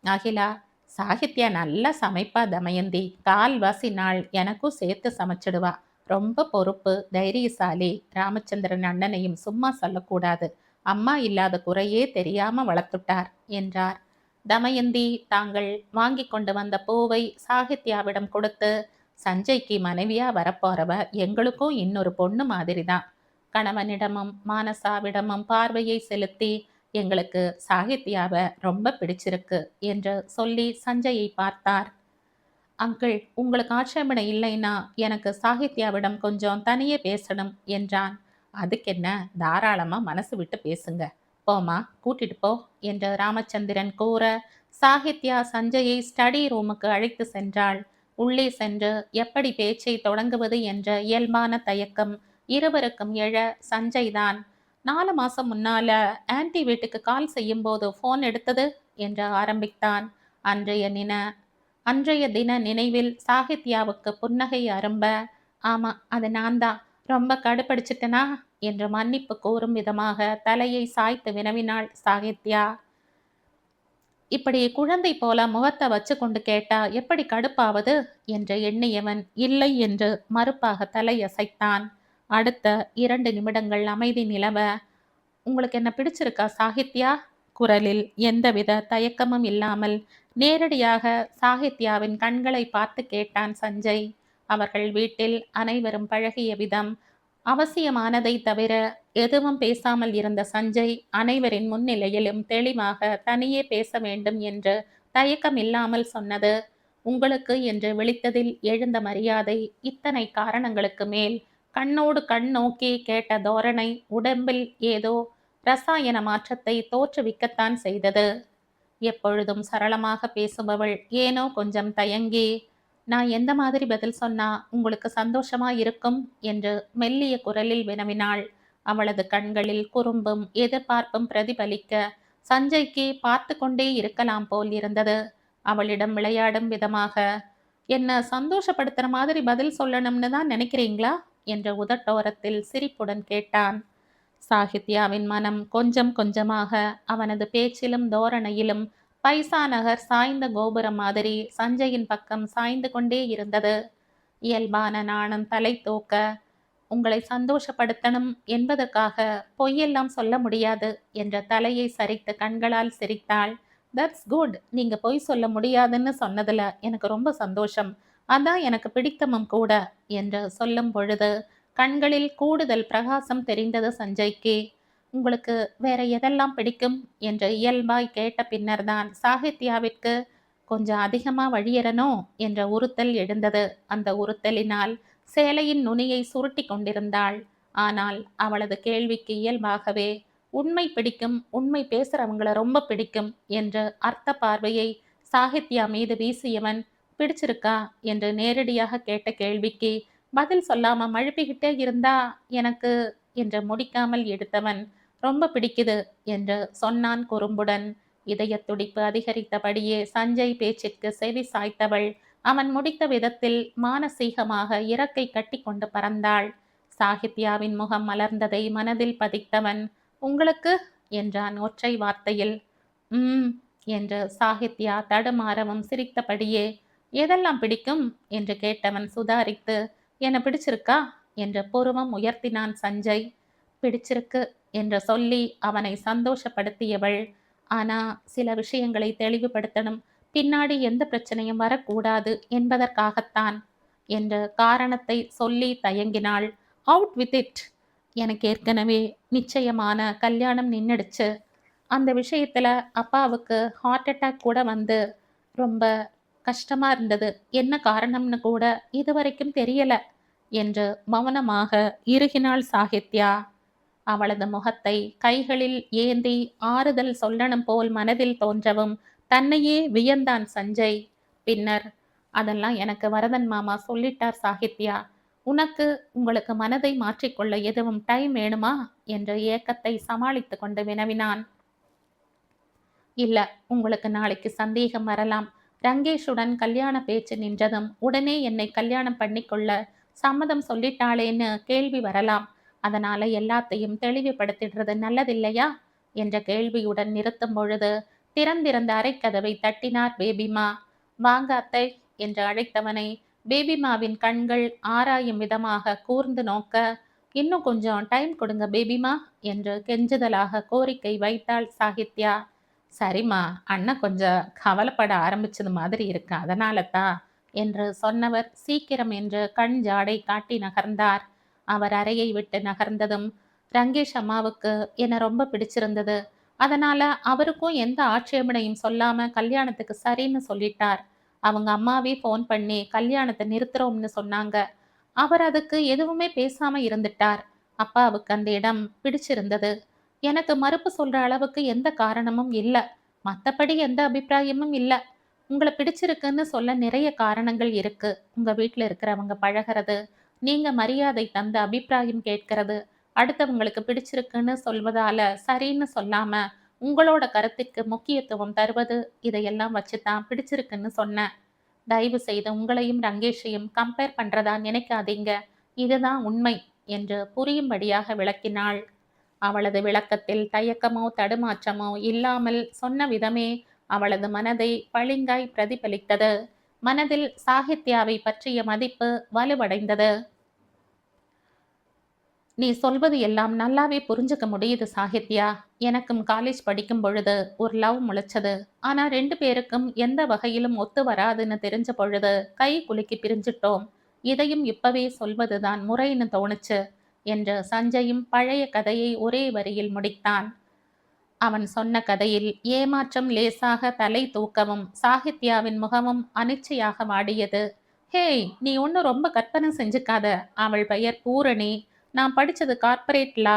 S1: அகிலா, சாகித்யா நல்லா சமைப்பா தமயந்தி. கால்வாசி நாள் எனக்கும் சேர்த்து சமைச்சிடுவா. ரொம்ப பொறுப்பு, தைரியசாலி. ராமச்சந்திரன் அண்ணனையும் சும்மா சொல்லக்கூடாது. அம்மா இல்லாத குறையே தெரியாம வளர்த்துட்டார் என்றார். தமயந்தி தாங்கள் வாங்கி கொண்டு வந்த பூவை சாகித்யாவிடம் கொடுத்து, சஞ்சய்க்கு மனைவியா வரப்போறவ எங்களுக்கும் இன்னொரு பொண்ணு மாதிரிதான். கணவனிடமும் மானசாவிடமும் பார்வையை செலுத்தி, எங்களுக்கு சாகித்யாவை ரொம்ப பிடிச்சிருக்கு என்று சொல்லி சஞ்சயை பார்த்தார். அங்கிள், உங்களுக்கு ஆட்சேபனை இல்லைன்னா எனக்கு சாகித்யாவிடம் கொஞ்சம் தனியே பேசணும் என்றான். அதுக்கென்ன, தாராளமா மனசு விட்டு பேசுங்க. போமா, கூட்டிட்டு போ என்று ராமச்சந்திரன் கூற சாகித்யா சஞ்சயை ஸ்டடி ரூமுக்கு அழைத்து சென்றாள். உள்ளே சென்று எப்படி பேச்சை தொடங்குவது என்ற இயல்பான தயக்கம் இருவருக்கும் எழ சஞ்சய் தான் 4 மாசம் முன்னால ஆன்டி வீட்டுக்கு கால் செய்யும் போது போன் எடுத்தது என்று ஆரம்பித்தான். அன்றைய அன்றைய தின நினைவில் சாகித்யாவுக்கு புன்னகை அரும்ப, ஆமா, அது நான் தான். ரொம்ப கடுப்படிச்சிட்டனா என்று மன்னிப்பு கோரும் விதமாக தலையை சாய்த்து வினவினாள் சாகித்யா. இப்படி குழந்தை போல முகத்தை வச்சு கொண்டு கேட்டா எப்படி கடுப்பாவது என்று எண்ணியவன் இல்லை என்று மறுப்பாக தலையசைத்தான். அடுத்த 2 நிமிடங்கள் அமைதி நிலவ, உங்களுக்கு என்ன பிடிச்சிருக்கா சாகித்யா? குரலில் எந்தவித தயக்கமும் இல்லாமல் நேரடியாக சாகித்யாவின் கண்களை பார்த்து கேட்டான் சஞ்சய். அவர்கள் வீட்டில் அனைவரும் பழகிய விதம், அவசியமானதை தவிர எதுவும் பேசாமல் இருந்த சஞ்சய் அனைவரின் முன்னிலையிலும் தெளிவாக தனியே பேச வேண்டும் என்று தயக்கம் இல்லாமல் சொன்னது, உங்களுக்கு என்று விழித்ததில் எழுந்த மரியாதை இத்தனை காரணங்களுக்கு மேல் கண்ணோடு கண் நோக்கி கேட்ட தோரணை உடம்பில் ஏதோ ரசாயன மாற்றத்தை தோற்றுவிக்கத்தான் செய்தது. எப்பொழுதும் சரளமாக பேசுபவள் ஏனோ கொஞ்சம் தயங்கி, நான் எந்த மாதிரி பதில் சொன்னா உங்களுக்கு சந்தோஷமா இருக்கும் என்று மெல்லிய குரலில் வினவினாள். அவளது கண்களில் குறும்பும் எதிர்பார்ப்பும் பிரதிபலிக்க சஞ்சய்க்கு பார்த்து கொண்டே இருக்கலாம் போல் இருந்தது. அவளிடம் விளையாடும் விதமாக, என்ன சந்தோஷப்படுத்துற மாதிரி பதில் சொல்லணும்னு தான் நினைக்கிறீங்களா என்ற உதட்டோரத்தில் சிரிப்புடன் கேட்டான். சாகித்யாவின் மனம் கொஞ்சம் கொஞ்சமாக அவனது பேச்சிலும் தோரணையிலும் பைசா நகர் சாய்ந்த கோபுரம் மாதிரி சஞ்சயின் பக்கம் சாய்ந்து கொண்டே இருந்தது. இயல்பான நாணம் தலை தூக்க, உங்களை சந்தோஷப்படுத்தணும் என்பதற்காக பொய்யெல்லாம் சொல்ல முடியாது என்ற தலையை சரித்து கண்களால் சிரித்தாள். தட்ஸ் குட், நீங்க பொய் சொல்ல முடியாதுன்னு சொன்னதுல எனக்கு ரொம்ப சந்தோஷம், அதான் எனக்கு பிடித்தமும் கூட என்று சொல்லும் பொழுது கண்களில் கூடுதல் பிரகாசம் தெரிந்தது சஞ்சய்க்கு. உங்களுக்கு வேற எதெல்லாம் பிடிக்கும் என்று இயல்பாய் கேட்ட பின்னர்தான் சாகித்யாவிற்கு கொஞ்சம் அதிகமா வழியறனோ என்ற உறுத்தல் எழுந்தது. அந்த உறுத்தலினால் சேலையின் நுனியை சுருட்டி கொண்டிருந்தாள். ஆனால் அவளது கேள்விக்கு இயல்பாகவே உண்மை பிடிக்கும், உண்மை பேசுறவங்கள ரொம்ப பிடிக்கும் என்று அர்த்த பார்வையை சாகித்யா மீது வீசியவன், பிடிச்சிருக்கா என்று நேரடியாக கேட்ட கேள்விக்கு பதில் சொல்லாம மழுப்பிக்கிட்டே இருந்தா எனக்கு என்று முடிக்காமல் எடுத்தவன், ரொம்ப பிடிக்குது என்று சொன்னான் குறும்புடன். இதய துடிப்பு அதிகரித்தபடியே சஞ்சய் பேச்சிற்கு செவி சாய்த்தவள் அவன் முடித்த விதத்தில் மானசீகமாக இறக்கை கட்டி கொண்டு பறந்தாள். சாகித்யாவின் முகம் மலர்ந்ததை மனதில் பதித்தவன், உங்களுக்கு என்றான் ஒற்றை வார்த்தையில். என்று சாகித்யா தடுமாறவும் சிரித்தபடியே, எதெல்லாம் பிடிக்கும் என்று கேட்டவன் சுதாரித்து, என்ன பிடிச்சிருக்கா என்று புருவம் உயர்த்தினான் சஞ்சய். பிடிச்சிருக்கு என்று சொல்லி அவனை சந்தோஷப்படுத்தியவள், ஆனா சில விஷயங்களை தெளிவுபடுத்தணும், பின்னாடி எந்த பிரச்சனையும் வரக்கூடாது என்பதற்காகத்தான் என்ற காரணத்தை சொல்லி தயங்கினாள். அவுட் வித் இட், எனக்கு ஏற்கனவே நிச்சயமான கல்யாணம் நின்னுடுச்சு. அந்த விஷயத்துல அப்பாவுக்கு ஹார்ட் அட்டாக் கூட வந்து ரொம்ப கஷ்டமா இருந்தது. என்ன காரணம்னு கூட இதுவரைக்கும் தெரியல என்று மௌனமாக இறுகினாள் சாகித்யா. அவளது முகத்தை கைகளில் ஏந்தி ஆறுதல் சொல்லணும் போல் மனதில் தோன்றவும் தன்னையே வியந்தான் சஞ்சய். பின்னர், அதெல்லாம் எனக்கு வரதன் மாமா சொல்லிட்டார் சாகித்யா. உங்களுக்கு மனதை மாற்றிக்கொள்ள எதுவும் டைம் வேணுமா என்ற ஏக்கத்தை சமாளித்து கொண்டு வினவினான். இல்ல, உங்களுக்கு நாளைக்கு சந்தேகம் வரலாம். ரங்கேஷுடன் கல்யாண பேச்சு நின்றதும் உடனே என்னை கல்யாணம் பண்ணிக்கொள்ள சம்மதம் சொல்லிட்டாளேன்னு கேள்வி வரலாம். அதனால எல்லாத்தையும் தெளிவுபடுத்திடுறது நல்லதில்லையா என்ற கேள்வியுடன் நிறுத்தும் பொழுது திறந்திருந்த அறைக்கதவை தட்டினார் பேபிமா. வாங்க அத்தை என்று அழைத்தவனை பேபிமாவின் கண்கள் ஆராயும் விதமாக கூர்ந்து நோக்க, இன்னும் கொஞ்சம் டைம் கொடுங்க பேபிமா என்று கெஞ்சுதலாக கோரிக்கை வைத்தாள் சாகித்யா. சரிம்மா, அண்ணன் கொஞ்சம் கவலைப்பட ஆரம்பிச்சது மாதிரி இருக்கு, அதனால தான் என்று சொன்னவர் சீக்கிரம் என்று கண் ஜாடை காட்டி நகர்ந்தார். அவர் அறையை விட்டு நகர்ந்ததும், ரங்கேஷ் அம்மாவுக்கு என்னை ரொம்ப பிடிச்சிருந்தது, அதனால அவருக்கும் எந்த ஆட்சேபனையும் சொல்லாம கல்யாணத்துக்கு சரின்னு சொல்லிட்டார். அவங்க அம்மாவே ஃபோன் பண்ணி கல்யாணத்தை நிறுத்துறோம்னு சொன்னாங்க. அவர் அதுக்கு எதுவுமே பேசாம இருந்துட்டார். அப்பாவுக்கு அந்த இடம் பிடிச்சிருந்தது. எனக்கு மறுப்பு சொல்ற அளவுக்கு எந்த காரணமும் இல்லை. மற்றபடி எந்த அபிப்பிராயமும் இல்லை. உங்களை பிடிச்சிருக்குன்னு சொல்ல நிறைய காரணங்கள் இருக்கு. உங்க வீட்டில் இருக்கிறவங்க பழகிறது, நீங்க மரியாதை தந்து அபிப்பிராயம் கேட்கிறது, அடுத்தவங்களுக்கு பிடிச்சிருக்குன்னு சொல்வதால சரின்னு சொல்லாம உங்களோட கருத்துக்கு முக்கியத்துவம் தருவது, இதையெல்லாம் வச்சுதான் பிடிச்சிருக்குன்னு சொன்னேன். தயவு செய்து உங்களையும் ரங்கேஷையும் கம்பேர் பண்றதா நினைக்காதீங்க. இதுதான் உண்மை என்று புரியும்படியாக விளக்கினாள். அவளது விளக்கத்தில் தயக்கமோ தடுமாற்றமோ இல்லாமல் சொன்ன விதமே அவளது மனதை பளிங்காய் பிரதிபலித்தது. மனதில் சாகித்யாவை பற்றிய மதிப்பு வலுவடைந்தது. நீ சொல்வது எல்லாம் நல்லாவே புரிஞ்சுக்க முடியுது சாகித்யா. எனக்கும் காலேஜ் படிக்கும் பொழுது ஒரு லவ் முளைச்சது. ஆனா 2 பேருக்கும் எந்த வகையிலும் ஒத்து வராதுன்னு தெரிஞ்ச பொழுது கை குலுக்கி பிரிஞ்சிட்டோம். இதையும் இப்பவே சொல்வதுதான் முறைன்னு தோணுச்சு என்று சஞ்சயும் பழைய கதையை ஒரே வரியில் முடித்தான். அவன் சொன்ன கதையில் ஏமாற்றம் லேசாக தலை தூக்கவும் சாகித்யாவின் முகமும் அனிச்சையாக வாடியது. ஹேய், நீ ஒன்னும் ரொம்ப கற்பனை செஞ்சுக்காத. அவள் பெயர் பூரணி. நான் படிச்சது corporate law,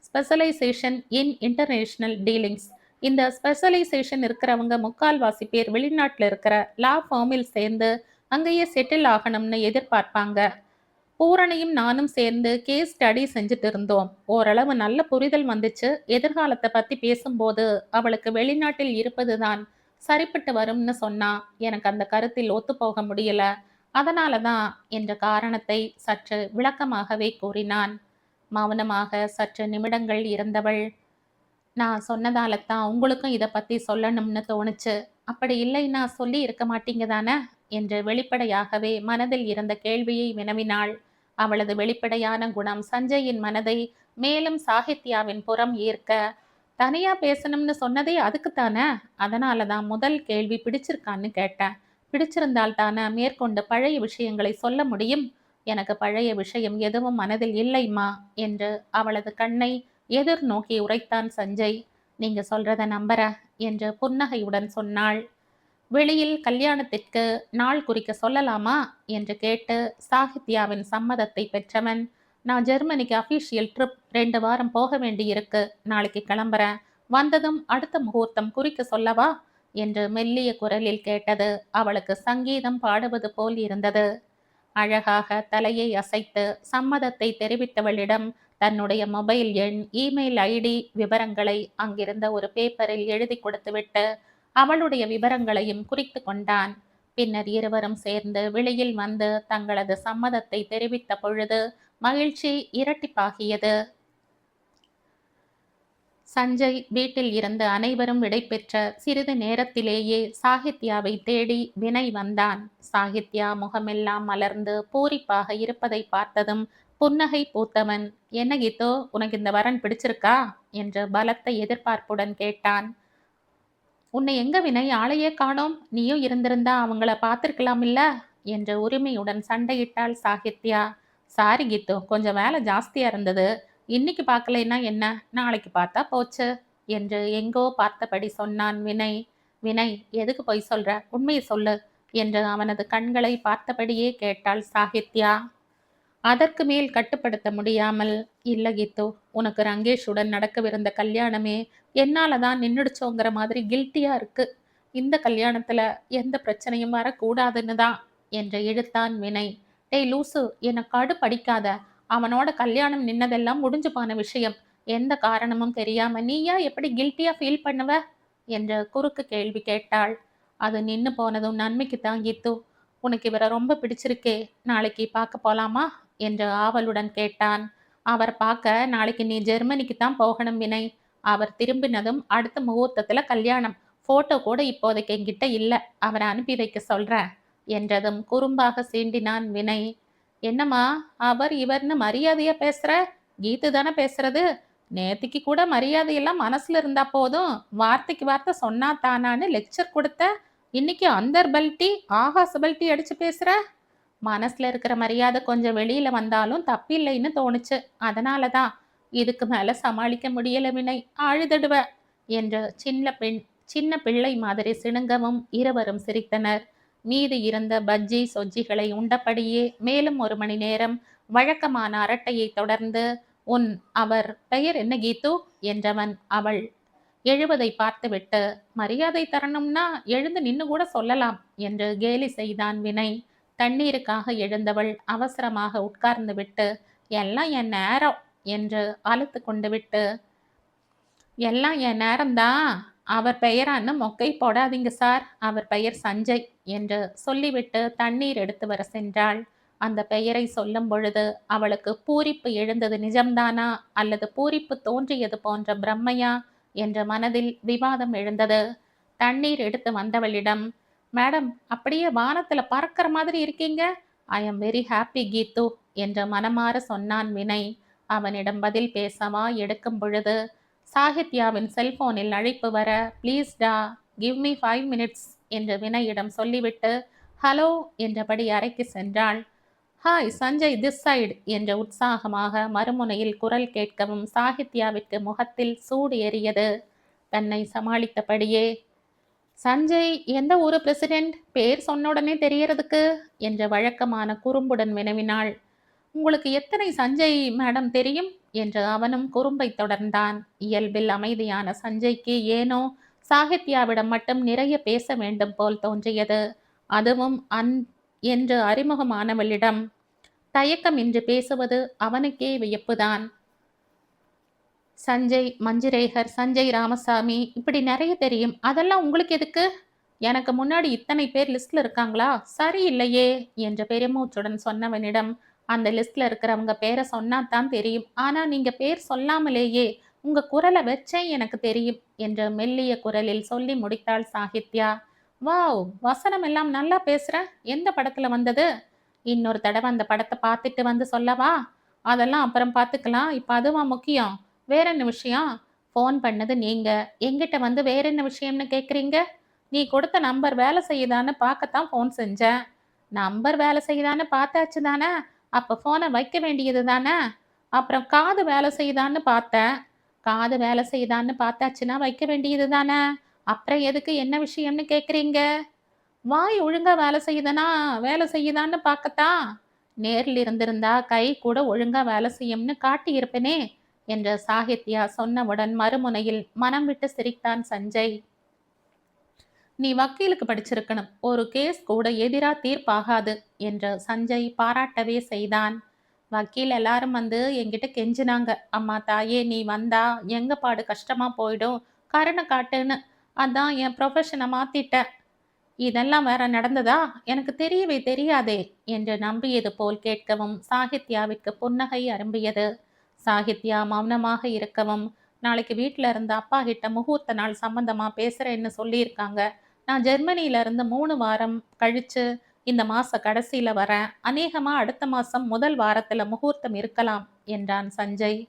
S1: specialisation in international dealings. இந்த ஸ்பெஷலைசேஷன் இருக்கிறவங்க முக்கால்வாசி பேர் வெளிநாட்டில் இருக்கிற லா ஃபார்மில் சேர்ந்து அங்கேயே செட்டில் ஆகணும்னு எதிர்பார்ப்பாங்க. பூரணியும் நானும் சேர்ந்து கேஸ் ஸ்டடி செஞ்சுட்டு இருந்தோம். ஓரளவு நல்ல புரிதல் வந்துச்சு. எதிர்காலத்தை பத்தி பேசும்போது அவளுக்கு வெளிநாட்டில் இருப்பதுதான் சரிப்பட்டு வரும்னு சொன்னா. எனக்கு அந்த கருத்தில் ஒத்துப்போக முடியல. அதனால தான் என்ற காரணத்தை சற்று விளக்கமாகவே கூறினான். மௌனமாக சற்று நிமிடங்கள் இருந்தவள், நான் சொன்னதால தான் உங்களுக்கும் இதை பத்தி சொல்லணும்னு தோணுச்சு. அப்படி இல்லைன்னா சொல்லி இருக்க மாட்டீங்க தானே என்று வெளிப்படையாகவே மனதில் இருந்த கேள்வியை வினவினாள். அவளது வெளிப்படையான குணம் சஞ்சயின் மனதை மேலும் சாகித்யாவின் புறம் ஈர்க்க, தனியா பேசணும்னு சொன்னதே அதுக்குத்தானே. அதனால தான் முதல் கேள்வி பிடிச்சிருக்கான்னு கேட்டேன். பிடிச்சிருந்தால் தானே மேற்கொண்டு பழைய விஷயங்களை சொல்ல முடியும். எனக்கு பழைய விஷயம் எதுவும் மனதில் இல்லைம்மா என்று அவளது கண்ணை எதிர் நோக்கி உரைத்தான் சஞ்சய். நீங்க சொல்றத நம்புற என்று புன்னகையுடன் சொன்னாள். வெளியில் கல்யாணத்திற்கு நாள் குறிக்க சொல்லலாமா என்று கேட்டு சாகித்யாவின் சம்மதத்தை பெற்றவன், நான் ஜெர்மனிக்கு அஃபீஷியல் ட்ரிப் 2 வாரம் போக வேண்டியிருக்கு. நாளைக்கு கிளம்புறேன். வந்ததும் அடுத்த முகூர்த்தம் குறிக்க சொல்லவா என்று மெல்லிய குரலில் கேட்டது அவளுக்கு சங்கீதம் பாடுவது போல் இருந்தது. அழகாக தலையை அசைத்து சம்மதத்தை தெரிவித்தவளிடம் தன்னுடைய மொபைல் எண், இமெயில் ஐடி விவரங்களை அங்கிருந்த ஒரு பேப்பரில் எழுதி கொடுத்துவிட்டு அவளுடைய விவரங்களையும் குறித்து கொண்டான். பின்னர் இருவரும் சேர்ந்து வெளியில் வந்து தங்களது சம்மதத்தை தெரிவித்த பொழுது மகிழ்ச்சி இரட்டிப்பாகியது. சஞ்சய் வீட்டில் இருந்து அனைவரும் விடைபெற்ற சிறிது நேரத்திலேயே சாகித்யாவை தேடி வினய் வந்தான். சாகித்யா முகமெல்லாம் மலர்ந்து பூரிப்பாக இருப்பதை பார்த்ததும் புன்னகை பூத்தவன், என்ன கீதோ, உனக்கு இந்த வரன் பிடிச்சிருக்கா என்று பலத்த எதிர்பார்ப்புடன் கேட்டான். உன்னை எங்க வினய், ஆளையே காணோம். நீயும் இருந்திருந்தா அவங்கள பார்த்திருக்கலாம் இல்ல என்று உரிமையுடன் சண்டையிட்டாள் சாகித்யா. சாரி கீத்து, கொஞ்சம் வேலை ஜாஸ்தியா இருந்தது. இன்னைக்கு பார்க்கலைன்னா என்ன, நாளைக்கு பார்த்தா போச்சு என்று எங்கோ பார்த்தபடி சொன்னான் வினய். வினய், எதுக்கு பொய் சொல்ற, உண்மையை சொல்லு என்று அவனது கண்களை பார்த்தபடியே கேட்டாள் சாகித்யா. அதற்கு மேல் கட்டுப்படுத்த முடியாமல், இல்ல கீத்து, உனக்கு ரங்கேஷுடன் நடக்கவிருந்த கல்யாணமே என்னால தான் நின்றுடுச்சோங்கிற மாதிரி கில்ட்டியா இருக்கு. இந்த கல்யாணத்துல எந்த பிரச்சனையும் வரக்கூடாதுன்னு தான் என்று இழுத்தான் வினய். டேய் லூசு, என்னை கடுப்படிக்காத. அவனோட கல்யாணம் நின்னதெல்லாம் முடிஞ்சு போன விஷயம். எந்த காரணமும் தெரியாம நீயா எப்படி கில்ட்டியா ஃபீல் பண்ணுவ என்று குறுக்கு கேள்வி கேட்டாள். அது நின்னு போனதும் நன்மைக்கு தான் கீத்து. உனக்கு இவரை ரொம்ப பிடிச்சிருக்கே, நாளைக்கு பார்க்க போலாமா என்று ஆவலுடன் கேட்டான். அவர் பார்க்க நாளைக்கு நீ ஜெர்மனிக்கு தான் போகணும் வினய். அவர் திரும்பினதும் அடுத்த முகூர்த்தத்துல கல்யாணம். போட்டோ கூட இப்போதைக்கு என்கிட்ட இல்ல, அவரை அனுப்பி வைக்க சொல்றேன் என்றதும் குறும்பாக சீண்டினான் வினய். என்னம்மா அவர் இவர்னு மரியாதையா பேசுற? கீத்து தானே பேசுறது. நேத்திக்கு கூட மரியாதையெல்லாம் மனசுல இருந்தா போதும், வார்த்தைக்கு வார்த்தை சொன்னா தானான்னு லெக்சர் கொடுத்த. இன்னைக்கு அந்தர் பல்ட்டி ஆகாச பல்ட்டி அடிச்சு பேசுற. மனசுல இருக்கிற மரியாதை கொஞ்சம் வெளியில வந்தாலும் தப்பில்லைன்னு தோணுச்சு. அதனாலதான். இதுக்கு மேல சமாளிக்க முடியல வினய், அழுதுடுவ என்று சின்ன பிள்ளை மாதிரி சிணுங்கவும் இருவரும் சிரித்தனர். மீது இருந்த பஜ்ஜி சொஜ்ஜிகளை உண்டபடியே மேலும் 1 மணி நேரம் வழக்கமான அரட்டையை தொடர்ந்து, அவர் பெயர் என்ன கீத்து என்றவன் அவள் எழுவதை பார்த்துவிட்டு, மரியாதை தரணும்னா எழுந்து நின்னு கூட சொல்லலாம் என்று கேலி செய்தான் வினய். தண்ணீருக்காக எழுந்தவள் அவசரமாக உட்கார்ந்து விட்டு, எல்லாம் என் நேரம் என்று அழுத்து கொண்டு விட்டு, எல்லாம் என் நேரம்தான், அவர் பெயரான்னு மொக்கை போடாதீங்க சார். அவர் பெயர் சஞ்சய் என்று சொல்லிவிட்டு தண்ணீர் எடுத்து வர சென்றாள். அந்த பெயரை சொல்லும் பொழுது அவளுக்கு பூரிப்பு எழுந்தது நிஜம்தானா அல்லது பூரிப்பு தோன்றியது போன்ற பிரம்மையா என்ற மனதில் விவாதம் எழுந்தது. தண்ணீர் எடுத்து வந்தவளிடம், மேடம் அப்படியே வானத்துல பறக்கிற மாதிரி இருக்கீங்க. ஐ எம் வெரி ஹாப்பி கீத்து என்று மனமாற சொன்னான் வினய். அவனிடம் பதில் பேசவா எடுக்கும் பொழுது சாகித்யாவின் செல்போனில் அழைப்பு வர, ப்ளீஸ் டா, கிவ் மீ 5 மினிட்ஸ் என்று வினயிடம் சொல்லிவிட்டு ஹலோ என்றபடி அறைக்கு சென்றாள். ஹாய் சஞ்சய் திஸ் சைடு என்ற உற்சாகமாக மறுமுனையில் குரல் கேட்கவும் சாகித்யாவிற்கு முகத்தில் சூடு ஏறியது. தன்னை சமாளித்தபடியே, சஞ்சய் எந்த ஊரு பிரசிடென்ட், பேர் சொன்ன உடனே தெரியறதுக்கு என்ற வழக்கமான குறும்புடன் வினவினாள். உங்களுக்கு எத்தனை சஞ்சய் மேடம் தெரியும் என்று அவனும் குறும்பை தொடர்ந்தான். இயல்பில் அமைதியான சஞ்சய்க்கு ஏனோ சாகித்யாவிடம் மட்டும் நிறைய பேச வேண்டும் போல் தோன்றியது. அதுவும் என்று அறிமுகமானவளிடம் தயக்கமின்றி பேசுவது அவனுக்கே வியப்புதான். சஞ்சய் மஞ்சுரேகர், சஞ்சய் ராமசாமி, இப்படி நிறைய தெரியும். அதெல்லாம் உங்களுக்கு எதுக்கு? எனக்கு முன்னாடி இத்தனை பேர் லிஸ்ட்ல இருக்காங்களா? சரியில்லையே என்று பெருமூச்சுடன் சொன்னவனிடம், அந்த லிஸ்ட்ல இருக்கிறவங்க பேரை சொன்னாதான் தெரியும். ஆனா நீங்க பேர் சொல்லாமலேயே உங்க குரலை வச்சே எனக்கு தெரியும் என்று மெல்லிய குரலில் சொல்லி முடித்தாள் சாகித்யா. வாவ், வசனம் எல்லாம் நல்லா பேசுற. எந்த படத்துல வந்தது? இன்னொரு தடவை அந்த படத்தை பார்த்துட்டு வந்து சொல்லவா? அதெல்லாம் அப்புறம் பார்த்துக்கலாம். இப்ப அதுவா முக்கியம்? வேற என்ன விஷயம்? ஃபோன் பண்ணது நீங்க, என்கிட்ட வந்து வேற என்ன விஷயம்னு கேட்குறீங்க? நீ கொடுத்த நம்பர் வேலை செய்யுதான்னு பார்க்கத்தான் ஃபோன் செஞ்சேன். நம்பர் வேலை செய்யுதான்னு பார்த்தாச்சு தானே, அப்போ ஃபோனை வைக்க வேண்டியது தானே. அப்புறம் காது வேலை செய்யுதான்னு பார்த்தேன். காது வேலை செய்யுதான்னு பார்த்தாச்சுன்னா வைக்க வேண்டியது தானே. அப்புறம் எதுக்கு என்ன விஷயம்னு கேட்குறீங்க? வாய் ஒழுங்கா வேலை செய்யுதான்னு பார்க்கத்தான். நேரில் இருந்திருந்தா கை கூட ஒழுங்கா வேலை செய்யும்னு காட்டியிருப்பேனே என்ற சாகித்யா சொன்னவுடன் மறுமுனையில் மனம் விட்டு சிரித்தான் சஞ்சய். நீ வக்கீலுக்கு படிச்சிருக்கணும். ஒரு கேஸ் கூட எதிரா தீர்ப்பாகாது என்று சஞ்சய் பாராட்டவே செய்தான். வக்கீல் எல்லாரும் வந்து என்கிட்ட கெஞ்சினாங்க. அம்மா தாயே, நீ வந்தா எங்க பாடு கஷ்டமா போயிடும், கருணை காட்டுன்னு. அதான் என் ப்ரொஃபஷனை மாத்திட்டேன். இதெல்லாம் வேற நடந்ததா? எனக்கு தெரியவே தெரியாதே என்று நம்பியது போல் கேட்கவும் சாகித்யாவிற்கு புன்னகை அரும்பியது. சாகித்யா மௌனமாக இருக்கவும், நாளைக்கு வீட்டில் இருந்து அப்பா கிட்ட முகூர்த்த நாள் சம்பந்தமா பேசுறேன்னு சொல்லியிருக்காங்க. நான் ஜெர்மனியில இருந்து 3 வாரம் கழிச்சு இந்த மாச கடைசியில வரேன். அநேகமா அடுத்த மாசம் முதல் வாரத்துல முகூர்த்தம் இருக்கலாம் என்றான் சஞ்சய்.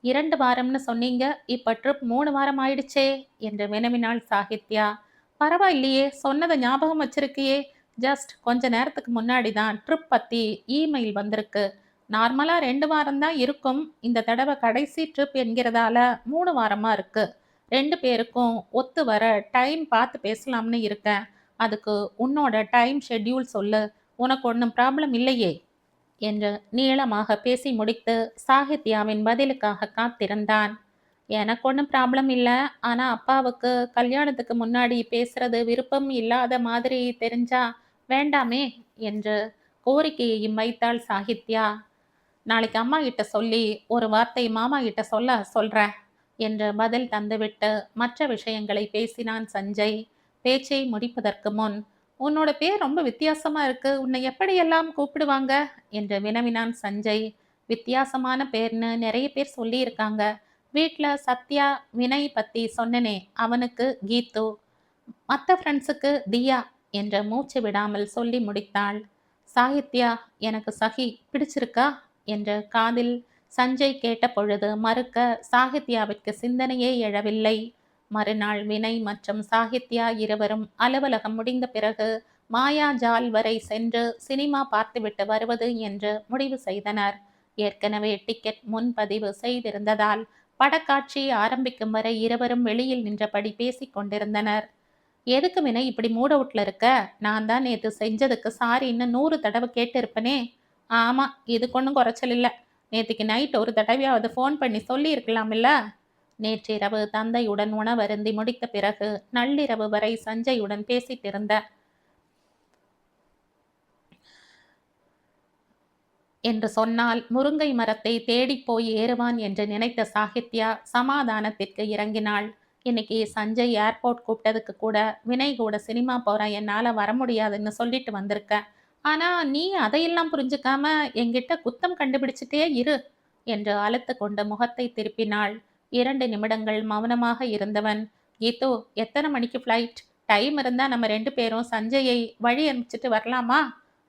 S1: 2 வாரம்னு சொன்னீங்க, இப்ப ட்ரிப் 3 வாரம் ஆயிடுச்சே என்று வினவினாள் சாகித்யா. பரவாயில்லையே, சொன்னதை ஞாபகம் வச்சிருக்கியே. ஜஸ்ட் கொஞ்ச நேரத்துக்கு முன்னாடி தான் ட்ரிப் பத்தி இமெயில் வந்திருக்கு. நார்மலா 2 வாரம் தான் இருக்கும். இந்த தடவை கடைசி ட்ரிப் என்கிறதால 3 வாரமா இருக்கு. 2 பேருக்கும் ஒத்து வர டைம் பார்த்து பேசலாம்னு இருக்கேன். அதுக்கு உன்னோட டைம் ஷெட்யூல் சொல்லு. உனக்கு ஒன்றும் ப்ராப்ளம் இல்லையே என்று நீளமாக பேசி முடித்து சாகித்யாவின் பதிலுக்காக காத்திருந்தான். எனக்கு ஒன்றும் ப்ராப்ளம் இல்லை. ஆனால் அப்பாவுக்கு கல்யாணத்துக்கு முன்னாடி பேசுறது விருப்பம் இல்லாத மாதிரி தெரிஞ்சா வேண்டாமே என்று கோரிக்கையையும் வைத்தாள் சாகித்யா. நாளைக்கு அம்மா கிட்ட சொல்லி ஒரு வார்த்தை மாமா கிட்ட சொல்றேன் என்று பதில் தந்துவிட்டு மற்ற விஷயங்களை பேசினான் சஞ்சய். பேச்சை முடிப்பதற்கு முன், உன்னோட பேர் ரொம்ப வித்தியாசமா இருக்கு. உன்னை எப்படியெல்லாம் கூப்பிடுவாங்க என்று வினவினான் சஞ்சய். வித்தியாசமான பேர்னு நிறைய பேர் சொல்லியிருக்காங்க. வீட்டில் சத்யா வினய் பத்தி சொன்னனே, அவனுக்கு கீத்து, மற்ற ஃப்ரெண்ட்ஸுக்கு தியா என்று மூச்சு விடாமல் சொல்லி முடித்தாள். சாகித்யா, எனக்கு சஹி பிடிச்சிருக்கா என்று காதில் சஞ்சய் கேட்ட பொழுது மறுக்க சாகித்யாவிற்கு சிந்தனையே எழவில்லை. மறுநாள் வினய் மற்றும் சாகித்யா இருவரும் அலுவலகம் முடிந்த பிறகு மாயாஜால் வரை சென்று சினிமா பார்த்துவிட்டு வருவது என்று முடிவு செய்தனர். ஏற்கனவே டிக்கெட் முன்பதிவு செய்திருந்ததால் படக்காட்சி ஆரம்பிக்கும் வரை இருவரும் வெளியில் நின்றபடி பேசிக் கொண்டிருந்தனர். எதுக்கு வினய் இப்படி மூட் அவுட்ல இருக்க? நான் தான் நேற்று செஞ்சதுக்கு சாரின்னு 100 தடவை கேட்டிருப்பனே. ஆமா, இதுக்கு ஒன்றும் குறைச்சல் இல்லை. நேற்றுக்கு நைட் ஒரு தடவையாவது ஃபோன் பண்ணி சொல்லி இருக்கலாம்ல. நேற்றிரவு தந்தையுடன் உணவருந்தி முடித்த பிறகு நள்ளிரவு வரை சஞ்சயுடன் பேசிட்டிருந்த என்று சொன்னால் முருங்கை மரத்தை தேடிப்போய் ஏறுவான் என்று நினைத்த சாகித்யா சமாதானத்திற்கு இறங்கினாள். இன்னைக்கு சஞ்சய் ஏர்போர்ட் கூப்பிட்டதுக்கு கூட வினய் கூட சினிமா போறேன், என்னால வர முடியாதுன்னு சொல்லிட்டு வந்திருக்கேன். ஆனா நீ அதையெல்லாம் புரிஞ்சுக்காம என்கிட்ட குத்தம் கண்டுபிடிச்சிட்டே இரு என்று அலுத்து கொண்டு முகத்தை திருப்பினாள். 2 நிமிடங்கள் மௌனமாக இருந்தவன், கீது, எத்தனை மணிக்கு ஃப்ளைட்? டைம் இருந்தா நம்ம 2 பேரும் சஞ்சயை வழி அனுப்பிச்சிட்டு வரலாமா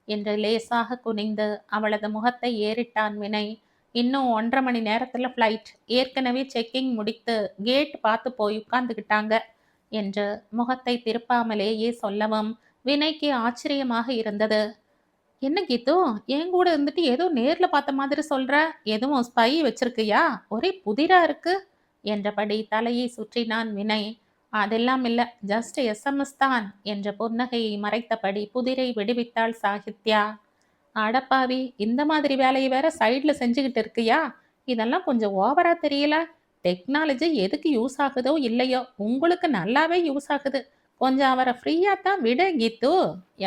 S1: என்று லேசாக குனிந்து அவளது முகத்தை ஏறிட்டான் வினய். இன்னும் 1.5 மணி நேரத்துல ஃப்ளைட். ஏற்கனவே செக்கிங் முடித்து கேட் பார்த்து போய் உட்கார்ந்துகிட்டாங்க என்று முகத்தை திருப்பாமலேயே சொல்லவும் வினய்க்கு ஆச்சரியமாக இருந்தது. என்ன கீது, என் கூட இருந்துட்டு ஏதோ நேர்ல பார்த்த மாதிரி சொல்ற, எதுவும் ஸ்பை வச்சிருக்கியா? ஒரே புதிரா இருக்கு என்றபடி தலையை சுற்றினான் வினய். அதெல்லாம் இல்ல, ஜஸ்ட் எஸ்எம்எஸ் தான் என்ற புன்னகையை மறைத்தபடி புதிரை விடுவித்தாள் சாகித்யா. அடப்பாவி, இந்த மாதிரி வேலையை வேற சைட்ல செஞ்சுக்கிட்டு இருக்கியா? இதெல்லாம் கொஞ்சம் ஓவரா தெரியல? டெக்னாலஜி எதுக்கு யூஸ் ஆகுதோ இல்லையோ, உங்களுக்கு நல்லாவே யூஸ் ஆகுது. கொஞ்சம் அவரை ஃப்ரீயா தான் விட கீத்து.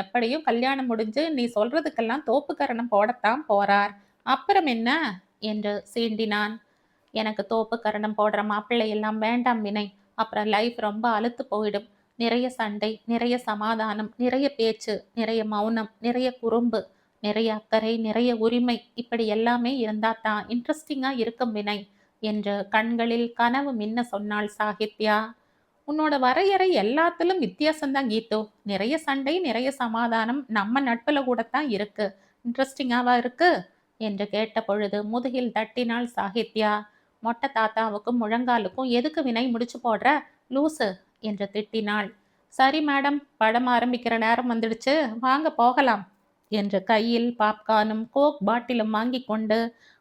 S1: எப்படியும் கல்யாணம் முடிஞ்சு நீ சொல்றதுக்கெல்லாம் தோப்புக்கரணம் போடத்தான் போறார். அப்புறம் என்ன என்று சீண்டினான். எனக்கு தோப்பு கரணம் போடுற மாப்பிள்ளை எல்லாம் வேண்டாம் வினய். அப்புறம் லைஃப் ரொம்ப அலுத்து போயிடும். நிறைய சண்டை, நிறைய சமாதானம், நிறைய பேச்சு, நிறைய மௌனம், நிறைய குறும்பு, நிறைய அக்கறை, நிறைய உரிமை, இப்படி எல்லாமே இருந்தா தான் இன்ட்ரெஸ்டிங்கா இருக்கும் வினய் என்று கண்களில் கனவு மின்ன சொன்னாள் சாகித்யா. உன்னோட வரையறை எல்லாத்திலும் வித்தியாசம்தான் கீது. நிறைய சண்டை, நிறைய சமாதானம் நம்ம நட்புல கூடத்தான் இருக்கு. இன்ட்ரெஸ்டிங்காவா இருக்கு என்று கேட்ட பொழுது முதுகில் தட்டினாள் சாகித்யா. மொட்டை தாத்தாவுக்கும் முழங்காலுக்கும் எதுக்கு வினை முடிச்சு போடுற லூசு என்று திட்டினாள். சரி மேடம், படம் ஆரம்பிக்கிற நேரம் வந்துடுச்சு, வாங்க போகலாம் என்று கையில் பாப்கார்னும் கோக் பாட்டிலும் வாங்கி கொண்டு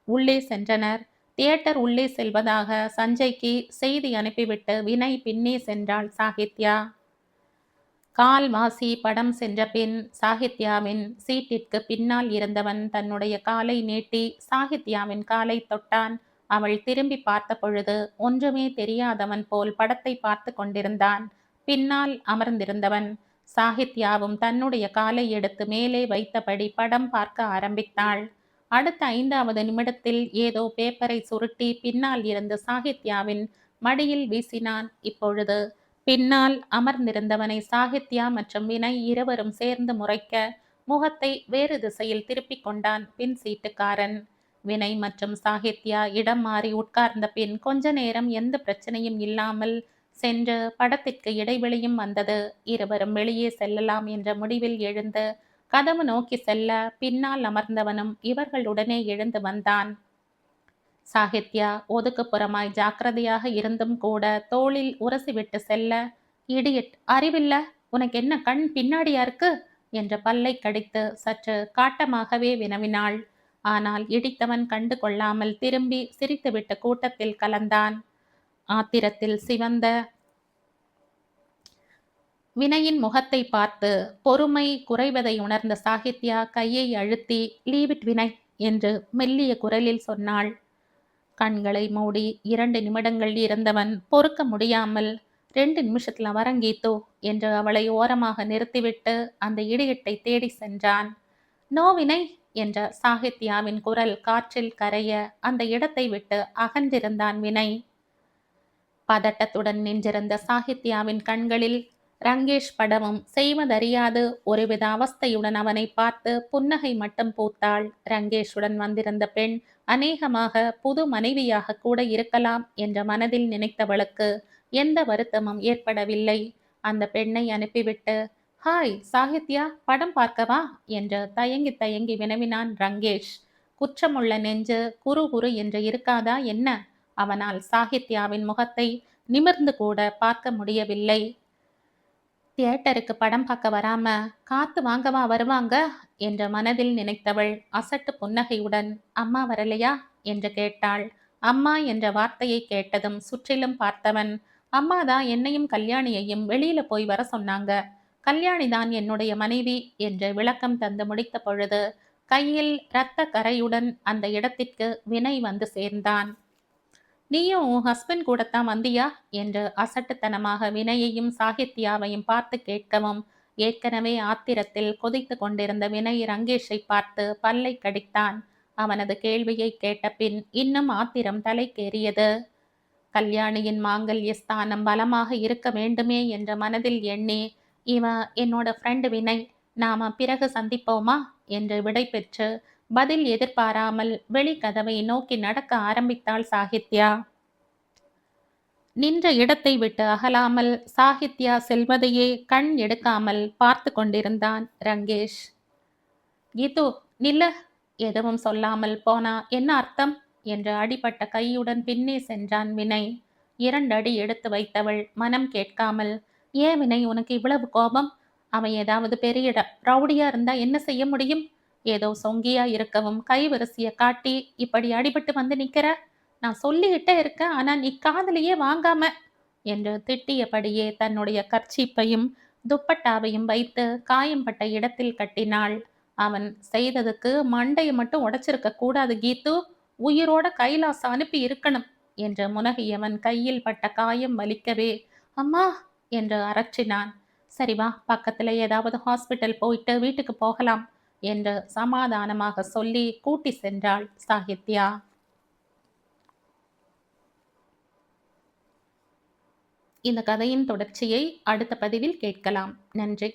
S1: உள்ளே சென்றனர். தியேட்டர் உள்ளே செல்வதாக சஞ்சய்க்கு செய்தி அனுப்பிவிட்டு வினய் பின்னே சென்றாள் சாகித்யா. கால்வாசி படம் சென்ற பின் சாகித்யாவின் சீட்டிற்கு பின்னால் இருந்தவன் தன்னுடைய காலை நீட்டி சாகித்யாவின் காலை தொட்டான். அவள் திரும்பி பார்த்த பொழுது ஒன்றுமே தெரியாதவன் போல் படத்தை பார்த்து கொண்டிருந்தான். பின்னால் அமர்ந்திருந்தவன் சாகித்யாவும் தன்னுடைய காலை எடுத்து மேலே வைத்தபடி படம் பார்க்க ஆரம்பித்தாள். அடுத்த 5வது நிமிடத்தில் ஏதோ பேப்பரை சுருட்டி பின்னால் இருந்து சாகித்யாவின் மடியில் வீசினான். இப்பொழுது பின்னால் அமர்ந்திருந்தவனை சாகித்யா மற்றும் வினய் இருவரும் சேர்ந்து முறைக்க முகத்தை வேறு திசையில் திருப்பிக் கொண்டான் பின் சீட்டுக்காரன். வினய் மற்றும் சாகித்யா இடம் மாறி உட்கார்ந்த பின் கொஞ்ச நேரம் எந்த பிரச்சனையும் இல்லாமல் சென்று படத்திற்கு இடைவெளியும் வந்தது. இருவரும் வெளியே செல்லலாம் என்ற முடிவில் எழுந்து கதவு நோக்கி செல்ல பின்னால் அமர்ந்தவனும் இவர்களுடனே எழுந்து வந்தான். சாகித்யா ஒதுக்குப்புறமாய் ஜாக்கிரதையாக இருந்தும் கூட தோளில் உரசிவிட்டு செல்ல, இடியட், அறிவில்ல, உனக்கு என்ன கண் பின்னாடியா இருக்கு என்ற பல்லை கடித்து சற்று காட்டமாகவே வினவினாள். ஆனால் இடித்தவன் கண்டு கொள்ளாமல் திரும்பி சிரித்துவிட்டு கூட்டத்தில் கலந்தான். ஆத்திரத்தில் சிவந்த வினயின் முகத்தை பார்த்து பொறுமை குறைவதை உணர்ந்த சாகித்யா கையை அழுத்தி, லீவ் இட் வினய் என்று மெல்லிய குரலில் சொன்னாள். கண்களை மூடி 2 நிமிடங்கள் இருந்தவன் பொறுக்க முடியாமல், 2 நிமிஷத்துல வரங்கீத்தோ என்று அவளை ஓரமாக நிறுத்திவிட்டு அந்த இடியட்டை தேடி சென்றான். நோ வினய் என்ற சாகித்யாவின் குரல் காற்றில் கரைய அந்த இடத்தை விட்டு அகன்றிருந்தான் வினய். பதட்டத்துடன் நின்றிருந்த சாகித்யாவின் கண்களில் ரங்கேஷ் படமும் செய்வதறியாது ஒருவித அவஸ்தையுடன் அவனை பார்த்து புன்னகை மட்டும் பூத்தாள். ரங்கேஷுடன் வந்திருந்த பெண் அநேகமாக புது மனைவியாக கூட இருக்கலாம் என்ற மனதில் நினைத்தவளுக்கு எந்த வருத்தமும் ஏற்படவில்லை. அந்த பெண்ணை அனுப்பிவிட்டு, ஹாய் சாகித்யா, படம் பார்க்கவா என்று தயங்கி தயங்கி வினவினான் ரங்கேஷ். குற்றமுள்ள நெஞ்சு குறு குறு என்று இருக்காதா என்ன? அவனால் சாகித்யாவின் முகத்தை நிமிர்ந்து கூட பார்க்க முடியவில்லை. தியேட்டருக்கு படம் பார்க்க வராம காத்து வாங்கவா வருவாங்க என்ற மனதில் நினைத்தவள் அசட்டு புன்னகையுடன், அம்மா வரலையா என்று கேட்டாள். அம்மா என்ற வார்த்தையை கேட்டதும் சுற்றிலும் பார்த்தவன், அம்மாதான் என்னையும் கல்யாணியையும் வெளியில போய் வர சொன்னாங்க. கல்யாணிதான் என்னுடைய மனைவி என்று விளக்கம் தந்து முடித்த பொழுது கையில் இரத்த கரையுடன் அந்த இடத்திற்கு வினய் வந்து சேர்ந்தான். நீயும் உன் ஹஸ்பண்ட் கூடத்தான் வந்தியா என்று அசட்டுத்தனமாக வினயையும் சாகித்யாவையும் பார்த்து கேட்கவும், ஏற்கனவே ஆத்திரத்தில் கொதித்து கொண்டிருந்த வினய் ரங்கேஷை பார்த்து பல்லை கடித்தான். அவனது கேள்வியை கேட்ட பின் இன்னும் ஆத்திரம் தலைக்கேறியது. கல்யாணியின் மாங்கல்ய ஸ்தானம் பலமாக இருக்க வேண்டுமே என்ற மனதில் எண்ணி, இவன் என்னோட ஃப்ரெண்டு வினய், நாம பிறகு சந்திப்போமா என்று விடை பெற்று பதில் எதிர்பாராமல் வெளிக்கதவை நோக்கி நடக்க ஆரம்பித்தாள் சாகித்யா. நின்ற இடத்தை விட்டு அகலாமல் சாகித்யா செல்வதையே கண் எடுக்காமல் பார்த்து கொண்டிருந்தான் ரங்கேஷ். கீது, நில்லு! எதுவும் சொல்லாமல் போனா என்ன அர்த்தம் என்று அடிபட்ட கையுடன் பின்னே சென்றான் வினய். 2 அடி எடுத்து வைத்தவள் மனம் கேட்காமல், ஏன் வினய் உனக்கு இவ்வளவு கோபம்? அவன் ஏதாவது பெரிய ரவுடியா இருந்தா என்ன செய்ய முடியும்? ஏதோ சொங்கியா இருக்கவும் கைவரிசைய காட்டி இப்படி அடிபட்டு வந்து நிக்கிற. நான் சொல்லிக்கிட்டே இருக்கேன், ஆனா நீ காதலையே வாங்காம என்று திட்டியபடியே தன்னுடைய கர்ச்சீப்பையும் துப்பட்டாவையும் வைத்து காயம்பட்ட இடத்தில் கட்டினாள். அவன் செய்ததுக்கு மண்டையை மட்டும் உடைச்சிருக்க கூடாது கீத்து, உயிரோட கைலாச அனுப்பி இருக்கணும் என்று முனகியவன் கையில் பட்ட காயம் வலிக்கவே, அம்மா என்று அரற்றினான். சரி வா, பக்கத்துல ஏதாவது ஹாஸ்பிட்டல் போயிட்டு வீட்டுக்கு போகலாம் என்று சமாதானமாக சொல்லி கூட்டி சென்றாள் சாகித்யா. இந்த கதையின் தொடர்ச்சியை அடுத்த பதிவில் கேட்கலாம். நன்றி.